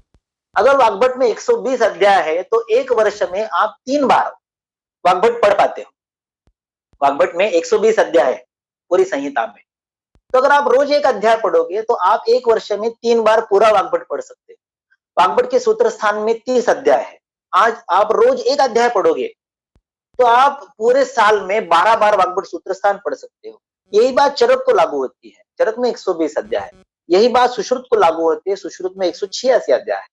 [SPEAKER 2] अगर वाग्भट में 120 अध्याय है तो एक वर्ष में आप 3 बार वाग्भट पढ़ पाते हो। वाग्भट में 120 अध्याय है पूरी संहिता में, तो अगर आप रोज एक अध्याय पढ़ोगे तो आप एक वर्ष में 3 बार पूरा वाग्भट पढ़ सकते हो। वाग्भट के सूत्र स्थान में 30 अध्याय है, आज आप रोज एक अध्याय पढ़ोगे तो आप पूरे साल में 12 बार वाग्भट सूत्र स्थान पढ़ सकते हो। यही बात चरक को लागू होती है, चरक में 120 अध्याय है। यही बात सुश्रुत को लागू होती है, सुश्रुत में 186 अध्याय है।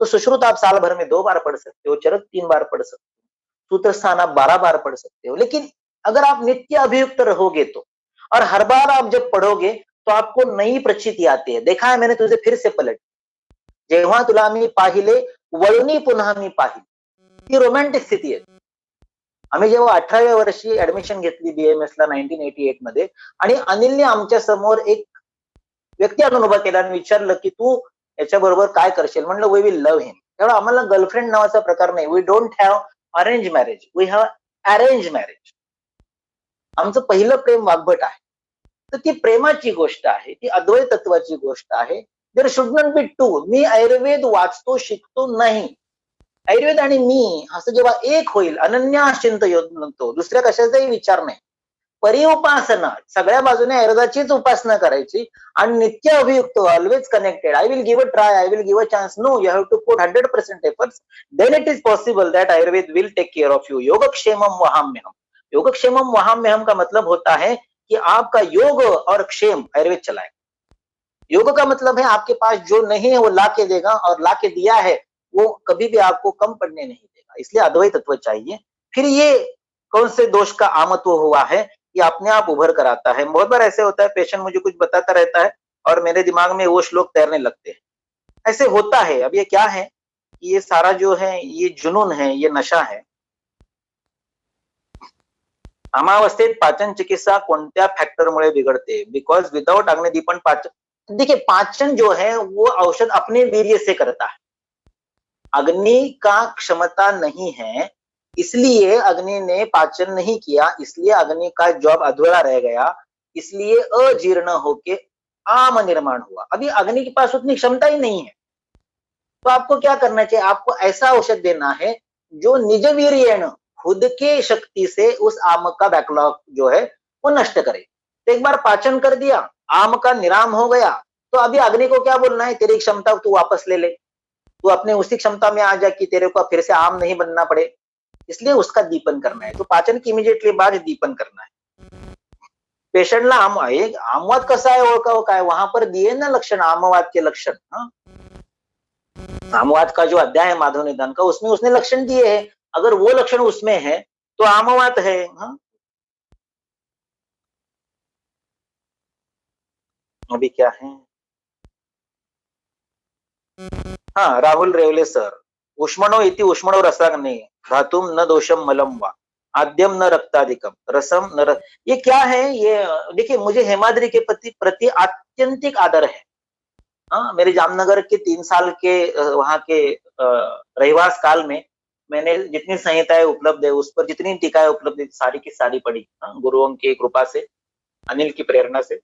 [SPEAKER 2] तो सुश्रुत आप साल भर में 2 बार पढ़ सकते हो, चरक 3 बार पढ़ सकते हो, सूत्र स्थान आप 12 बार पढ़ सकते हो। लेकिन अगर आप नित्य अभियुक्त रहोगे तो, और हर बार आप जब पढ़ोगे तो आपको नई प्रचिती आती है। देखा है मैंने तुझे फिर से पलट, जेव्हा तुला मी पाहिले वळूनी पुन्हा मी पाहिले, ही रोमॅन्टिक स्थिती आहे। आम्ही जेव्हा 18व्या वर्षी ऍडमिशन घेतली बीएमएस ला 1988 मध्ये, आणि अनिलने आमच्या समोर एक व्यक्ती आणून उभा केला आणि विचारलं की तू याच्या बरोबर काय करशील, म्हणलं वी विल लव्ह हिम। तेव्हा आम्हाला गर्लफ्रेंड नावाचा प्रकार नाही, we don't have arrange marriage, we have arrange marriage. आमचं पहिलं प्रेम वाग्भट आहे। तर ती प्रेमाची गोष्ट आहे, ती अद्वैत तत्वाची गोष्ट आहे। There should not be two. मी आयुर्वेद वाचतो शिकतो नाही, आयुर्वेद आणि मी असं जेव्हा एक होईल, अनन्याश्चिंतयन्तो, दुसऱ्या कशाचाही विचार नाही, परिउपासना, सगळ्या बाजूने आयुर्वेदाचीच उपासना करायची आणि नित्य अभियुक्त, always connected, I will give a try, I will give a chance, no, you have to put 100% efforts, then it is possible that Ayurveda will take care of you. योगक्षेमम वहाम्यहम, योगक्षेमम वहाम्यहम का मतलब होता है कि आपका योग और क्षेम आयुर्वेद चलाए। योग का मतलब है आपके पास जो नहीं है वो ला के देगा, और ला के दिया है वो कभी भी आपको कम पड़ने नहीं देगा। इसलिए अद्वैत तत्व चाहिए। फिर ये कौन से दोष का आमत्व हुआ है, ये अपने आप उभर कर आता है। बहुत बार ऐसे होता है, पेशेंट मुझे कुछ बताता रहता है और मेरे दिमाग में वो श्लोक तैरने लगते हैं। ऐसे होता है। अब ये क्या है, ये सारा जो है ये जुनून है, ये नशा है। अमावस्थेत पाचन चिकित्सा कोणत्या फॅक्टरमुळे बिघडते? बिकॉज विदाउट अग्निदीपन पाचन, देखिए पाचन जो है वो औषध अपने वीर्य से करता है। अग्नि का क्षमता नहीं है, इसलिए अग्नि ने पाचन नहीं किया, इसलिए अग्नि का जॉब अधूरा रह गया, इसलिए अजीर्ण होके आम निर्माण हुआ। अभी अग्नि के पास उतनी क्षमता ही नहीं है, तो आपको क्या करना चाहिए? आपको ऐसा औषध देना है जो निज वीर्येण, खुद के शक्ति से उस आम का बैकलॉग जो है वो नष्ट करे। तो एक बार पाचन कर दिया, आम का निराम हो गया, तो अभी अग्नि को क्या बोलना है? तेरी क्षमता तू वापस ले ले, तू अपने उसी क्षमता में आ जा कि तेरे को फिर से आम नहीं बनना पड़े, इसलिए उसका दीपन करना है। तो पाचन की इमिजिएटली बाद दीपन करना है। पेशंटला आमवाद कसा आहे ओळखावं काय? वहां पर दिए ना लक्षण, आमवाद के लक्षण। आमवाद का जो अध्याय है माधव निदान का, उसमें उसने लक्षण दिए हैं। अगर वो लक्षण उसमें है तो आमवाद है। अभी क्या है? हाँ, राहुल रेवले सर, उष्मणो इति उष्मणो रसाग्नि धातुम न दोषम मलम वा आद्यम न रक्ताधिकम रसम न ये क्या है? ये देखिए, मुझे हेमाद्री के प्रति आत्यंतिक आदर है। हाँ, मेरे जामनगर के 3 साल के वहां के रहवास काल में मैंने जितनी संहिताएं उपलब्ध है, उस पर जितनी टीकाएं उपलब्ध है, सारी की सारी पढ़ी। गुरुओं की कृपा से, अनिल की प्रेरणा से।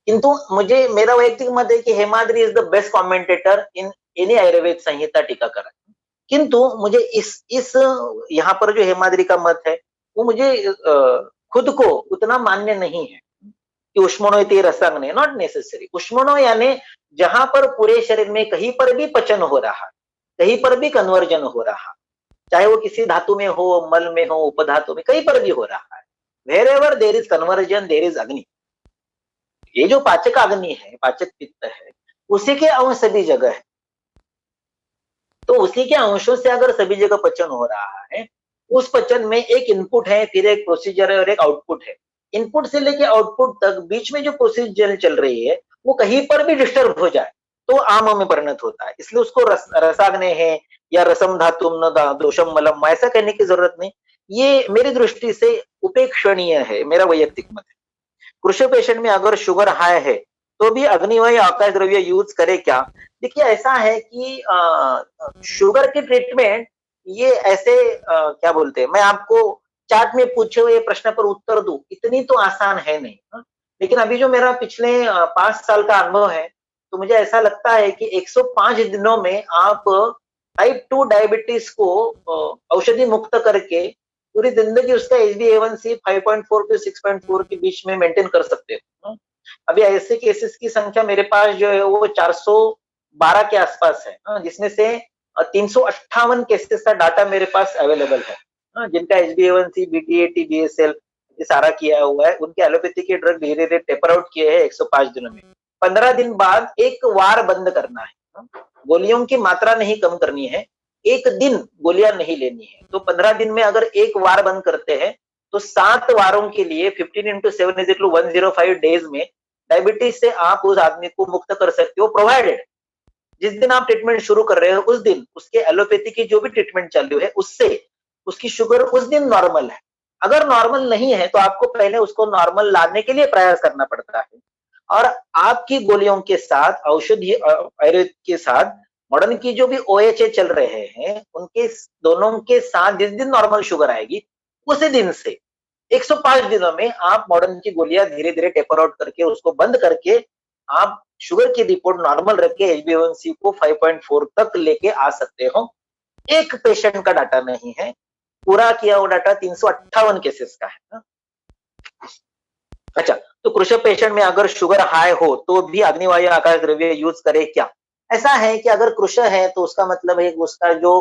[SPEAKER 2] किंतु मुझे, मेरा वैयक्तिक मत है कि Hemadri is the best commentator in any Ayurveda संहिता टीकाकरण। किंतु मुझे इस यहाँ पर जो हेमाद्री का मत है वो मुझे खुद को उतना मान्य नहीं है कि उष्मणो इति रसाग्नि, नॉट नेसेसरी। उष्मणो यानी जहां पर पूरे शरीर में कहीं पर भी पचन हो रहा, कहीं पर भी कन्वर्जन हो रहा, चाहे वो किसी धातु में हो, मल में हो, उपधातु में, कहीं पर भी हो रहा है, wherever there is conversion there is Agni. ये जो पाचक अग्नि है, पाचक पित्त है, उसी के अंश सभी जगह है। तो उसी के अंशों से अगर सभी जगह पचन हो रहा है, उस पचन में एक इनपुट है, फिर एक प्रोसीजर है और एक आउटपुट है। इनपुट से लेके आउटपुट तक बीच में जो प्रोसीजर चल रही है वो कहीं पर भी डिस्टर्ब हो जाए तो आम में परिणत होता है। इसलिए उसको रसाग्नि है या रसम धातुम न दोषम मलम, ऐसा कहने की जरूरत नहीं। ये मेरी दृष्टि से उपेक्षणीय है, मेरा वैयक्तिक मत है। कृष्ण पेशेंट में अगर शुगर हाई है तो भी अग्निमय आकाश द्रव्य यूज करे क्या? देखिए, ऐसा है कि शुगर की ट्रीटमेंट ये ऐसे क्या बोलते हैं, मैं आपको चार्ट में पूछे हुए प्रश्न पर उत्तर दूं, इतनी तो आसान है नहीं। लेकिन अभी जो मेरा पिछले 5 साल का अनुभव है, तो मुझे ऐसा लगता है कि 105 दिनों में आप टाइप 2 डायबिटीज को औषधि मुक्त करके पूरी जिंदगी उसका HbA1c 5.4 to 6.4 के बीच में मेंटेन कर सकते हो। अभी ऐसे केसेस की संख्या मेरे पास जो है वो 412 के आसपास है, जिसमें से 358 केसेस का डाटा मेरे पास अवेलेबल है, जिनका HbA1c, BT80, BSL ये सारा किया हुआ है। उनके एलोपैथी के ड्रग धीरे धीरे टेपर आउट किए हैं 105 दिनों में। 15 दिन बाद एक वार बंद करना है, गोलियों की मात्रा नहीं कम करनी है, एक दिन गोलियां नहीं लेनी है। तो 15 दिन में अगर एक वार बंद करते हैं तो 7 वारों के लिए 15 into 7 is equal to 105 days में डायबिटीज से आप उस आदमी को मुक्त कर सकते हो, प्रोवाइडेड जिस दिन आप ट्रीटमेंट शुरू कर रहे हो उस दिन उसके एलोपैथी की जो भी ट्रीटमेंट चालू है उससे उसकी शुगर उस दिन नॉर्मल है। अगर नॉर्मल नहीं है तो आपको पहले उसको नॉर्मल लाने के लिए प्रयास करना पड़ता है। और आपकी गोलियों के साथ, औषधि आयुर्वेद के साथ मॉडर्न की जो भी OHA चल रहे हैं, उनके दोनों के साथ जिस दिन नॉर्मल शुगर आएगी उसी दिन से 105 दिनों में आप मॉडर्न की गोलियां धीरे धीरे टेपर आउट करके उसको बंद करके आप शुगर की रिपोर्ट नॉर्मल रख के HbA1c को 5.4 तक लेके आ सकते हो। एक पेशेंट का डाटा नहीं है, पूरा किया हुआ डाटा 358 केसेस का है। अच्छा, तो कृष्ण पेशेंट में अगर शुगर हाई हो तो भी अग्निवायु आकाश द्रव्य यूज करे क्या? ऐसा है कि अगर कृष्ण है तो उसका मतलब है उसका जो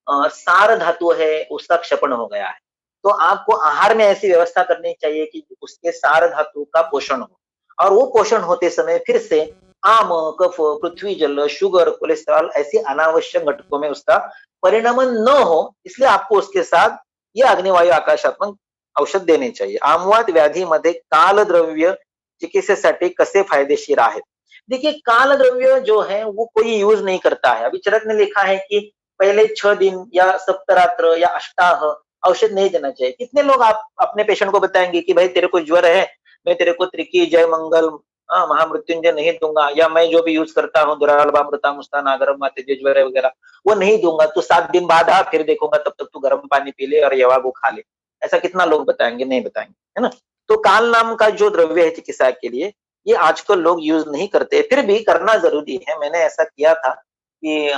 [SPEAKER 2] सार धातु है उसका क्षपण हो गया है। तो आपको आहार में ऐसी व्यवस्था करनी चाहिए कि उसके सार धातु का पोषण हो, और वो पोषण होते समय फिर से आम, कफ, पृथ्वी जल, शुगर, कोलेस्ट्रॉल ऐसी अनावश्यक घटकों में उसका परिणमन न हो, इसलिए आपको उसके साथ ये अग्निवायु आकाशात्मक औषध देणे चाहिए. आमवात व्याधीमध्ये कालद्रव्य चिकित्सेसाठी कसे फायदेशीर आहेत? देखिए कालद्रव्य जो है वो कोई यूज नहीं करता है. अभी चरक ने लिखा है कि पहले 6 दिन या सप्तरात्र या अष्टाह औषध नहीं देना चाहिए. कितने लोग आप अपने पेशेंट को बताएंगे कि भाई तेरे को ज्वर है, मैं तेरे को त्रिकी, जय मंगल, महामृत्युंजय नहीं दूंगा, या मैं जो भी यूज करता हूँ दुरालबामृता, मुस्तान, आगरम, माते ज्वर है वगैरह, वो नहीं दूंगा, तो 7 दिन बाद आ फिर देखूंगा, तब तक तू गर्म पानी पी ले और यवागो खा ले. ऐसा कितना लोग बताएंगे? नहीं बताएंगे, है ना. तो काल नाम का जो द्रव्य है चिकित्सा के लिए, ये आजकल लोग यूज नहीं करते, फिर भी करना जरूरी है. मैंने ऐसा किया था कि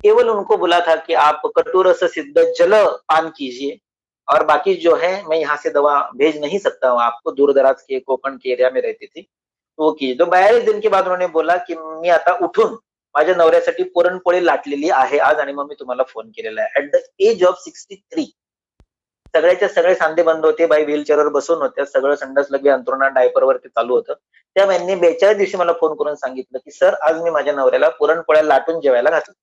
[SPEAKER 2] केवल उनको बोला था कि आप कटुरस सिद्ध जल पान कीजिए, और बाकी जो है मैं यहाँ से दवा भेज नहीं सकता हूँ आपको, दूर दराज के कोकण के एरिया में रहती थी, तो वो कीजिए. तो 42 दिन के बाद उन्होंने बोला की मी आता उठून माझ्या नवऱ्यासाठी पुरणपोळी लाटलेली आहे आज, आणि मग मी तुम्हाला फोन केलेला आहे. ऍट द एज ऑफ 63 सगळ्याच्या सगळे सांधे बंद होते, बाई व्हीलचेअरवर बसून होत्या, सगळं संडास लगे अंथरुणात डायपरवरती चालू होतं. त्या बाईंनी 42 दिवशी मला फोन करून सांगितलं की सर आज मी माझ्या नवऱ्याला पुरणपोळ्या लाटून जेवायला घातलं.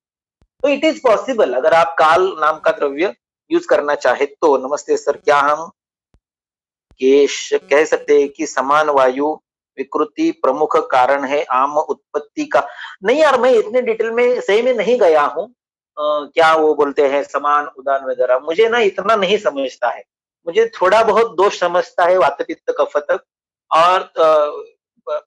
[SPEAKER 2] तो इट इज पॉसिबल अगर आप काल नाम का द्रव्य यूज करना चाहे तो. नमस्ते सर, क्या हम कह सकते हैं कि समान वायु विकृति प्रमुख कारण है आम उत्पत्ति का? नहीं यार, मैं इतने डिटेल में सही में नहीं गया हूँ. क्या वो बोलते हैं समान उदान वगैरह, मुझे ना इतना नहीं समझता है. मुझे थोड़ा बहुत दोष समझता है, वात पित्त कफ तक, और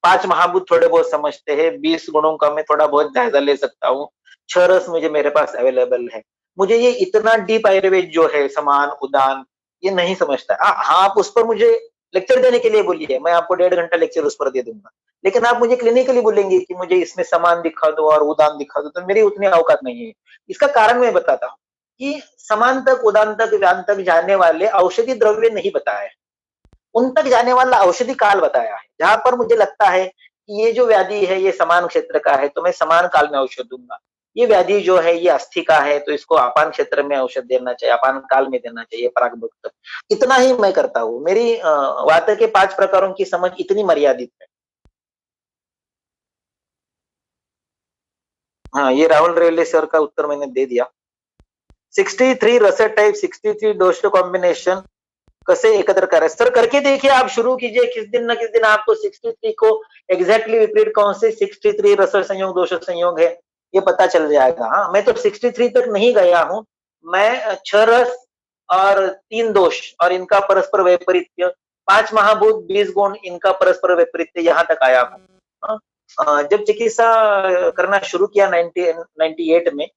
[SPEAKER 2] 5 महाभूत थोड़े बहुत समझते हैं, 20 गुणों का मैं थोड़ा बहुत जायजा ले सकता हूँ, 6 रस मुझे मेरे पास अवेलेबल है. मुझे ये इतना डीप आयुर्वेद जो है समान उदान ये नहीं समझता. हाँ, आप उस पर मुझे लेक्चर देने के लिए बोलिए, मैं आपको 1.5 घंटा लेक्चर उस पर दे दूंगा. लेकिन आप मुझे क्लिनिकली बोलेंगे कि मुझे इसमें समान दिखा दो और उदान दिखा दो, तो मेरी उतनी औकात नहीं है. इसका कारण मैं बताता हूँ कि समान तक, उदान तक, व्यान तक जाने वाले औषधि द्रव्य नहीं बताए, उन तक जाने वाला औषधि काल बताया है. जहां पर मुझे लगता है कि ये जो व्याधि है ये समान क्षेत्र का है, तो मैं समान काल में औषध दूंगा. ये व्याधि जो है ये अस्थि का है, तो इसको अपान क्षेत्र में औषध देना चाहिए, अपान काल में देना चाहिए, परागभुक्त. इतना ही मैं करता हूँ. मेरी वात के 5 प्रकारों की समझ इतनी मर्यादित है. हाँ, ये राहुल रेल्वे सर का उत्तर मैंने दे दिया. 63 रसद टाइप, 63 दोष कॉम्बिनेशन कसे एकत्र करें? सर करके देखिए, आप शुरू कीजिए, किस दिन ना किस दिन आपको 63 को एग्जैक्टली विपरीत कौन से 63 रसद संयोग दोष संयोग है ये पता चल जाएगा. हाँ, मैं तो 63 तक नहीं गया हूँ, मैं 6 रस और 3 दोष और इनका परस्पर वैपरीत्य, 5 महाभूत, 20 गुण, इनका परस्पर वैपरीत्य, यहाँ तक आया हूँ. जब चिकित्सा करना शुरू किया 98 में,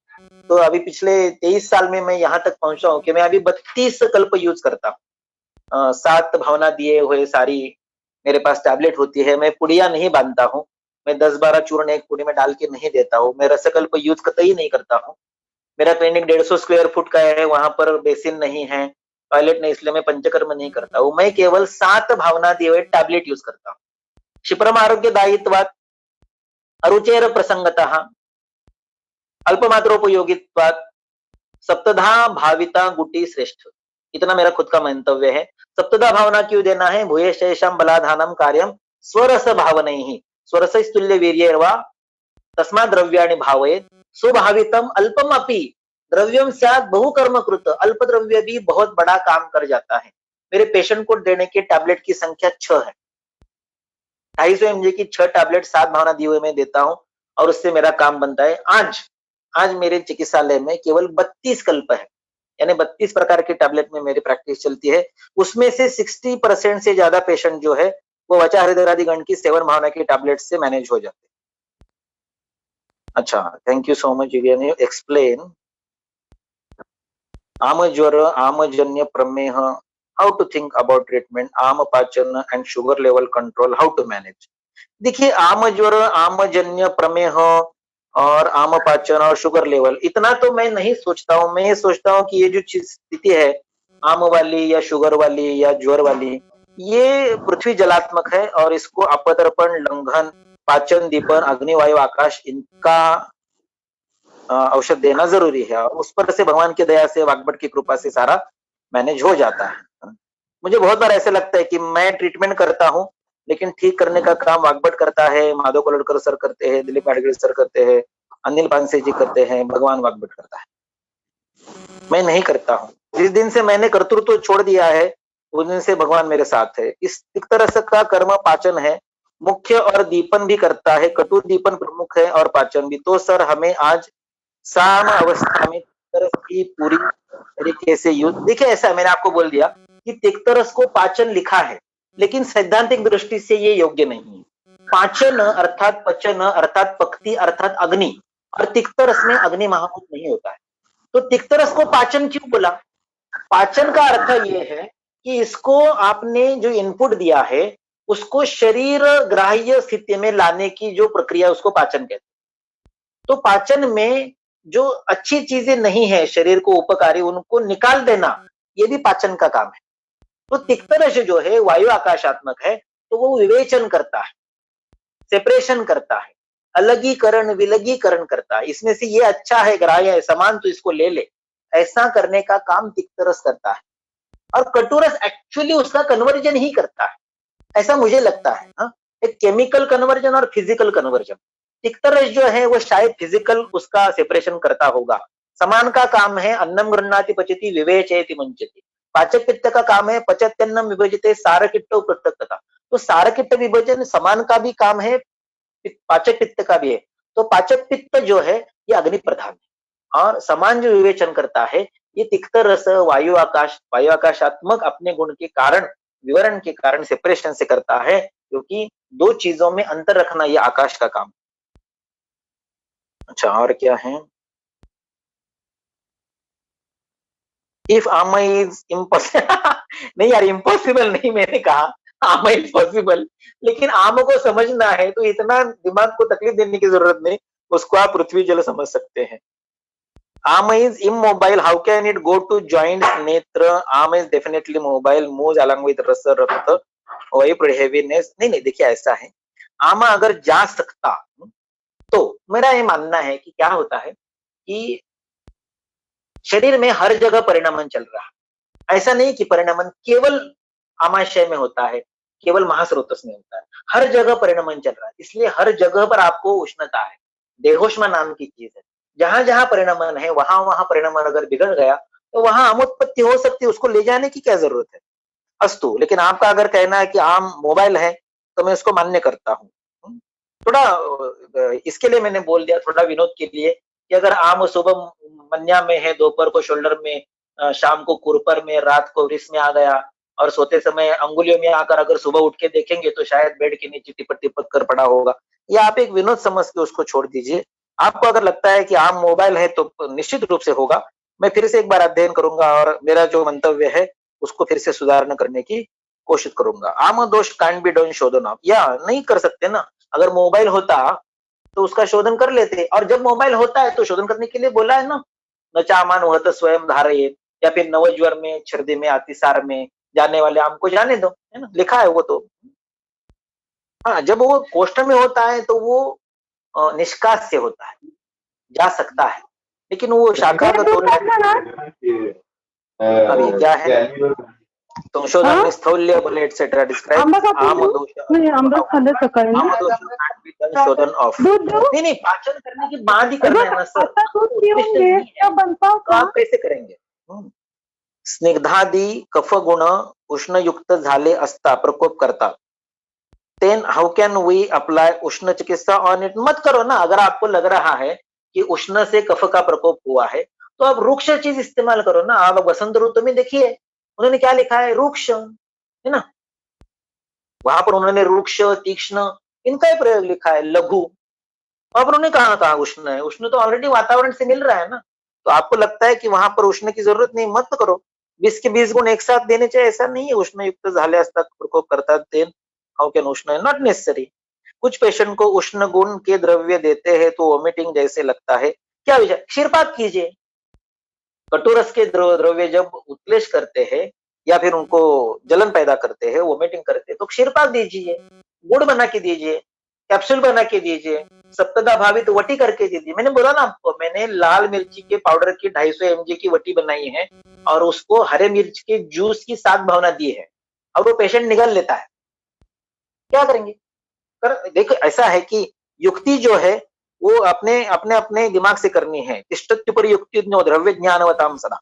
[SPEAKER 2] तो अभी पिछले 23 साल में मैं यहाँ तक पहुंचा हूँ कि मैं अभी 32 कल्प यूज करता हूँ. 7 भावना दिए हुए सारी मेरे पास टैबलेट होती है. मैं पुड़िया नहीं बांधता हूँ, मैं 10-12 चूर्ण एक पुड़ी में डाल के नहीं देता हूँ. मैं रसकल्प यूज कतई नहीं करता हूँ. मेरा क्लिनिक 150 स्क्वायर फुट का है, वहां पर बेसिन नहीं है, टॉयलेट नहीं, इसलिए मैं पंचकर्म नहीं करता हूँ. मैं केवल 7 भावना दिए हुए टैबलेट यूज करता हूँ. क्षिप्रम आरोग्य दायित्वात, अरुचेर प्रसंगतः, अल्पमात्रोपयोगित्वात, सप्तधा भाविता गुटी श्रेष्ठ. इतना मेरा खुद का मंतव्य है. सप्तधा भावना क्यों देना है? भूयेशेषाम बलाधानम कार्यम स्वरस भावनैहि स्वरसैस्तुल्य वीर्यैर्वा तस्मात् द्रव्याणि भावयेत् स्वभावितम अल्पम अपि द्रव्यम स्यात् बहुकर्मकृत. अल्प द्रव्य भी बहुत बड़ा काम कर जाता है. मेरे पेशेंट को देने के टैबलेट की संख्या 6 है. 250 mg की 6 टैबलेट 7 भावना दिए हुए मैं देता हूँ, और उससे मेरा काम बनता है. आज मेरे चिकित्सालय में केवल 32 कल्प है, यानी 32 प्रकार के टैबलेट में मेरी प्रैक्टिस चलती है. उसमें से 60% से ज्यादा पेशेंट जो है वो वचा हृदय गण की 7 भावना के टैबलेट से मैनेज हो जाते हैं. अच्छा, thank you so much. You explain आम ज्वर, आमजन्य प्रमेह, how to think about treatment, आम पाचन and sugar level control, how to manage. देखिए, आम ज्वर, आमजन्य प्रमेह और आम पाचन और शुगर लेवल, इतना तो मैं नहीं सोचता हूँ. मैं ये सोचता हूँ कि ये जो स्थिति है आम वाली या शुगर वाली या ज्वर वाली, ये पृथ्वी जलात्मक है, और इसको अपतर्पण, लंघन, पाचन, दीपन, अग्निवायु, आकाश, इनका औषध देना जरूरी है. और उस पर से भगवान की दया से, वाग्भट की कृपा से सारा मैनेज हो जाता है. मुझे बहुत बार ऐसे लगता है कि मैं ट्रीटमेंट करता हूँ, लेकिन ठीक करने का काम वाग्भट करता है, माधव कोलटकर सर करते हैं, दिलीप पाडगीर सर करते हैं, अनिल पानसे जी करते हैं, भगवान वाग्भट करता है. मैं नहीं करता हूँ. जिस दिन से मैंने कर्तृत्व छोड़ दिया है, उस दिन से भगवान मेरे साथ है। इस तिक्तरस का कर्म पाचन है, मुख्य और दीपन भी करता है, कटु दीपन प्रमुख है और पाचन भी। तो सर हमें आज साम अवस्था में तिक्तरस की पूरी तरीके से यूज, देखिए ऐसा मैंने आपको बोल दिया कि तिक्तरस को पाचन लिखा है, लेकिन सैद्धांतिक दृष्टि से ये योग्य नहीं है। पाचन अर्थात पचन अर्थात पक्ति अर्थात अग्नि, और तिक्तरस में अग्नि महाभूत नहीं होता है। तो तिक्तरस को पाचन क्यों बोला? पाचन का अर्थ ये है कि इसको आपने जो इनपुट दिया है उसको शरीर ग्राह्य स्थिति में लाने की जो प्रक्रिया उसको पाचन कहते हैं। तो पाचन में जो अच्छी चीजें नहीं है शरीर को उपकारी, उनको निकाल देना, ये भी पाचन का काम है। तो तिक्तरस जो है वायु आकाशात्मक है, तो वो विवेचन करता है, सेपरेशन करता है, अलगीकरण विलगीकरण करता है। इसमें से ये अच्छा है, ग्राह्य है, समान तो इसको ले ले, ऐसा करने का काम तिक्तरस करता है। और कटुरस एक्चुअली उसका कन्वर्जन ही करता है, ऐसा मुझे लगता है। हाँ, एक केमिकल कन्वर्जन और फिजिकल कन्वर्जन। तिक्तरस जो है वो शायद फिजिकल उसका सेपरेशन करता होगा। समान का काम है अन्नम गृह्णाति पचति विवेचयति मुंचति। पाचक पित्त का काम है पचत्यन्नम विभजते सारकिट्टो पृथक्तता। तो सारकिट्ट विभजन समान का भी काम है, पाचक पित्त का भी है। तो पाचक पित्त जो है ये अग्नि प्रधान है, और समान जो विवेचन करता है ये तिक्त रस वायु आकाशात्मक अपने गुण के कारण, विवरण के कारण सेपरेशन से करता है, क्योंकि दो चीजों में अंतर रखना ये आकाश का काम। अच्छा, और क्या है? इफ आमा इज इम्पॉसिबल नहीं यार, इम्पॉसिबल नहीं मैंने कहा, आमा इज पॉसिबल, लेकिन आम को समझना है तो इतना दिमाग को तकलीफ देने की जरूरत नहीं, उसको आप पृथ्वी जल समझ सकते हैं। Arm is immobile. How can it go to joints? नेत्र. Arm is definitely mobile. Moves along with रस रक्त. Vibrate heaviness. नहीं, देखिए ऐसा है, आमा अगर जा सकता तो मेरा ये मानना है कि क्या होता है कि शरीर में हर जगह परिणामन चल रहा है। ऐसा नहीं कि परिणामन केवल आमाशय में होता है, केवल महास्रोतस में होता है, हर जगह परिणामन चल रहा है। इसलिए हर जगह पर आपको उष्णता है, देहोष्मा नाम की चीज है। जहां जहां परिणामन है वहां वहां परिणामन अगर बिगड़ गया तो वहां अमुत्पत्ति हो सकती है, उसको ले जाने की क्या जरूरत है? अस्तु, लेकिन आपका अगर कहना है कि आम मोबाइल है तो मैं उसको मान्य करता हूँ। थोड़ा इसके लिए मैंने बोल दिया, थोड़ा विनोद के लिए, कि अगर आम सुबह मन्या में है, दोपहर को शोल्डर में, शाम को कुरपर में, रात को रिस में आ गया, और सोते समय अंगुलियों में आकर अगर सुबह उठ के देखेंगे तो शायद बेड के नीचे टिपक टिपक कर पड़ा होगा। ये आप एक विनोद समझ के उसको छोड़ दीजिए। आपको अगर लगता है कि आम मोबाइल है तो निश्चित रूप से होगा। मैं फिर से एक बार अध्ययन करूंगा और मेरा जो मंतव्य है उसको फिर से सुधारना करने की कोशिश करूंगा। आम दोष कांट बी डन शोधन, या नहीं कर सकते ना। अगर मोबाइल होता तो उसका शोधन कर लेते, और जब मोबाइल होता है तो शोधन करने के लिए बोला है ना, न चामान वह तो स्वयं धारये, या फिर नवज्वर में, छर्दी में, अतिसार में जाने वाले आम को जाने दो, है ना, लिखा है वो तो। हाँ, जब वो कोष्ठ में होता है तो वो निष्कास्य होता है, जा सकता है, लेकिन वो शाखा का अभी क्या है, संशोधन में स्थौल्य बल एटसेट्रा डिस्क्राइब आम दोष शोधन ऑफ। नहीं, पाचन करने के बाद ही करना है ना सर, तो आप कैसे करेंगे? स्निग्धादी कफ गुण उष्णयुक्त झाले असता प्रकोप करता, then how can we apply उष्ण चिकित्सा ऑन इट? मत करो ना। अगर आपको लग रहा है कि उष्ण से कफ का प्रकोप हुआ है तो आप रुक्ष चीज इस्तेमाल करो ना। आप वसंत ऋतु में देखिए उन्होंने क्या लिखा है, रुक्ष, है ना, वहां पर उन्होंने रुक्ष, तीक्ष्ण, इनका ही प्रयोग लिखा है, लघु। अब उन्होंने कहा उष्ण है, उष्ण तो ऑलरेडी वातावरण से मिल रहा है ना। तो आपको लगता है कि वहां पर उष्ण की जरूरत नहीं, मत करो। 20 के 20 गुण एक साथ देने चाहिए, ऐसा नहीं है। उष्ण युक्त झाले असता प्रकोप करता, देन हाउ कैन उष्ण, नॉट नेसेसरी। कुछ पेशेंट को उष्ण गुण के द्रव्य देते हैं तो वोमिटिंग जैसे लगता है, क्या विचार? क्षीरपात कीजिए। कटुरस के द्रव्य जब उत्क्लेश करते हैं या फिर उनको जलन पैदा करते हैं, वोमिटिंग करते हैं, तो क्षीरपात दीजिए, गुड़ बना के दीजिए, कैप्सूल बना के दीजिए, सप्तदा भावित वटी करके दीजिए। मैंने बोला ना आपको, मैंने लाल मिर्ची के पाउडर की 250 mg की वटी बनाई है और उसको हरे मिर्च के जूस की 7 भावना दी है, और वो पेशेंट निगल लेता है। क्या करेंगे? देखो, ऐसा है कि युक्ति जो है वो अपने अपने अपने दिमाग से करनी है। तिष्ठत्युपरि युक्ति द्रव्य ज्ञानवताम सदा।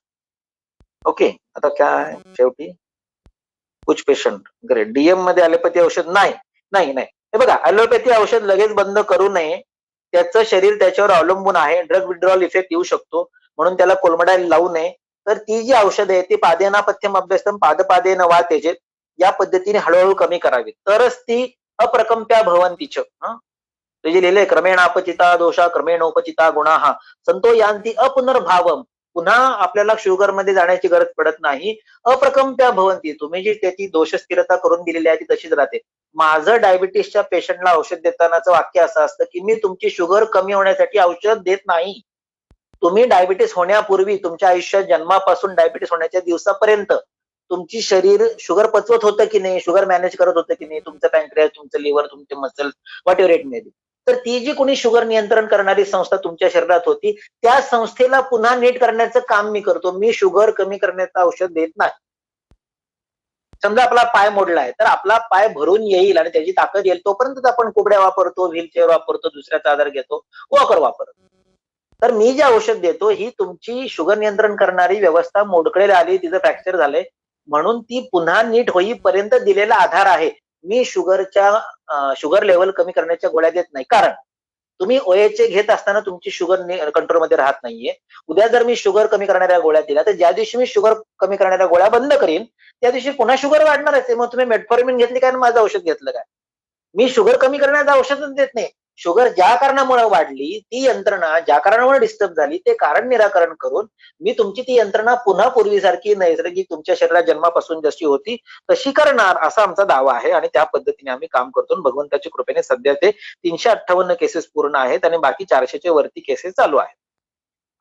[SPEAKER 2] ओके, आता क्या है शेवटी? कुछ पेशंट ग्रेट. डीएम मध्ये ॲलोपॅथी औषध नाही. हे बघा, ॲलोपॅथी औषध लगेच बंद करू नये. त्याचं शरीर त्याच्यावर अवलंबून आहे. ड्रग विड्रॉल इफेक्ट येऊ शकतो, म्हणून त्याला कोलमडायला लावू नये. तर ती जी औषधं आहेत ती पादेना पथ्यम अभ्यस्तम पादपादेन वा त्यजेत या पद्धतीने हळूहळू कमी करावी, तरच ती अप्रकंप्या भवंतीच. ते जे लिहिलंय, क्रमेणापचिता दोषा क्रमेणोपचिता गुणाः संतो यान्ति अपुनर्भावम. पुन्हा आपल्याला शुगर मध्ये जाण्याची गरज पडत नाही. अप्रकंप्या भवंती, तुम्ही जी त्याची दोष स्थिरता करून दिलेली आहे ती तशीच राहते. माझं डायबिटीसच्या पेशंटला औषध देतानाचं वाक्य असं असतं की मी तुमची शुगर कमी होण्यासाठी औषध देत नाही. तुम्ही डायबिटीस होण्यापूर्वी तुमच्या आयुष्यात जन्मापासून डायबिटीस होण्याच्या दिवसापर्यंत तुमची शरीर शुगर पचवत होतं की नाही, शुगर मॅनेज करत होतं की नाही, तुमचं पॅनक्रियास, तुमचं लिव्हर, तुमचे muscle, what ever it may be. तर ती जी कोणी शुगर नियंत्रण करणारी संस्था तुमच्या शरीरात होती, त्या संस्थेला पुन्हा नीट करण्याचं काम मी करतो. मी शुगर कमी करण्याचं औषध देत नाही. समजा आपला पाय मोडलाय, तर आपला पाय भरून येईल आणि त्याची ताकद येईल तोपर्यंत आपण कुबड्या वापरतो, व्हीलचेअर वापरतो, दुसऱ्याचा आधार घेतो, वॉकर वापरतो. तर मी जे औषध देतो ही तुमची शुगर नियंत्रण करणारी व्यवस्था मोडकळेल आली, तिचं फ्रॅक्चर झालंय, म्हणून ती पुन्हा नीट होईपर्यंत दिलेला आधार आहे. मी शुगर लेवल कमी करण्याच्या गोळ्या देत नाही. कारण तुम्ही ओएचए घेत असताना तुमची शुगर कंट्रोलमध्ये राहत नाहीये. उद्या जर मी शुगर कमी करणाऱ्या गोळ्या दिल्या, तर ज्या दिवशी मी शुगर कमी करणाऱ्या गोळ्या बंद करीन, त्या दिवशी पुन्हा शुगर वाढणारच आहे. मग तुम्ही मेटफॉर्मिन घेतली काय आणि माझं औषध घेतलं काय? मी शुगर कमी करण्याचं औषधच देत नाही. शुगर ज्या कारणामुळे वाढली, ती यंत्रणा ज्या कारणामुळे डिस्टर्ब झाली, ते कारण निराकरण करून मी तुमची ती यंत्रणा पुन्हा पूर्वीसारखी नैसर्गिक तुमच्या शरीरात जन्मापासून जशी होती तशी करणार, असा आमचा दावा आहे आणि त्या पद्धतीने आम्ही काम करतो. भगवंताच्या कृपेने सध्या ते 358 केसेस पूर्ण आहेत आणि बाकी 400च्या वरती केसेस चालू आहेत.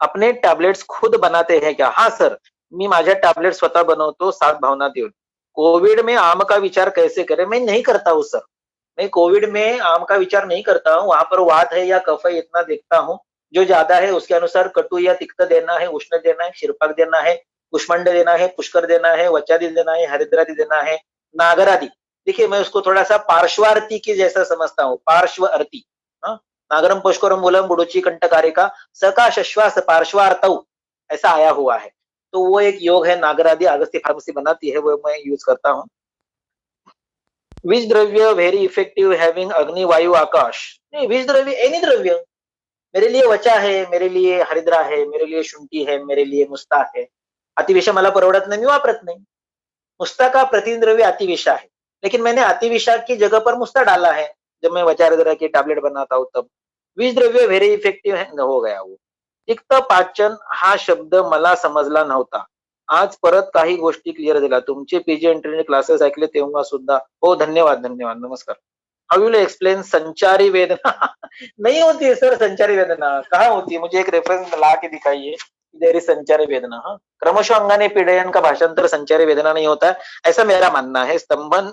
[SPEAKER 2] अपने टॅबलेट्स खुद बनाते हैं क्या? हाँ सर, मी माझ्या टॅबलेट स्वतः बनवतो 7 भावना देऊन. कोविड में आम का विचार कैसे करें? मैं नहीं करता हूँ सर. मैं कोविड में आम का विचार नहीं करता हूँ. वहां पर वात है या कफ है इतना देखता हूँ. जो ज्यादा है उसके अनुसार कटु या तिक्त देना है, उष्ण देना है, शिरपाक देना है, कुष्मंड देना है, पुष्कर देना है, वचादि देना है, हरिद्रादि देना है, नागरादि. देखिए मैं उसको थोड़ा सा पार्श्वार्थी की जैसा समझता हूँ. पार्श्व अर्थी. नागरम पुष्करम मूलम बुडुची कंटकारिका सका श्वास पार्श्वार्थौ ऐसा आया हुआ है. तो वो एक योग है नागरादि, अगस्ती फार्मेसी बनाती है, वो मैं यूज करता हूँ. विष द्रव्य वेरी इफेक्टिव हैविंग अग्नि वायु आकाश? नहीं, विष द्रव्य एनी द्रव्य. मेरे लिए वचा है, मेरे लिए हरिद्रा है, मेरे लिए शुंठी है, मेरे लिए मुस्ता है. अतिविषा मला परवडत नहीं, मी वापरत नहीं. मुस्ता का प्रतिदिन द्रव्य अतिविषा है, लेकिन मैंने अतिविषा की जगह पर मुस्ता डाला है जब मैं वचा हरिद्रा की टैबलेट बनाता हूं तब. विष द्रव्य वेरी इफेक्टिव है, हो गया वो. तिक्त पाचन हा शब्द मला समजला नव्हता. आज परत काही गोष्टी क्लिअर झाल्या. तुमचे पीजी इंटरनेट क्लासेस ऐकले तेव्हा सुद्धा. हो, धन्यवाद. नमस्कार. हाउ विल एक्सप्लेन संचारी वेदना? नहीं होती है सर संचारी वेदना. कहाँ होती है? मुझे एक रेफरेंस ला के दिखाइए. देयर इज संचारी वेदना. क्रमशः अंगाने पीड़यन का भाषांतर संचारी वेदना नहीं होता है, ऐसा मेरा मानना है. स्तंभन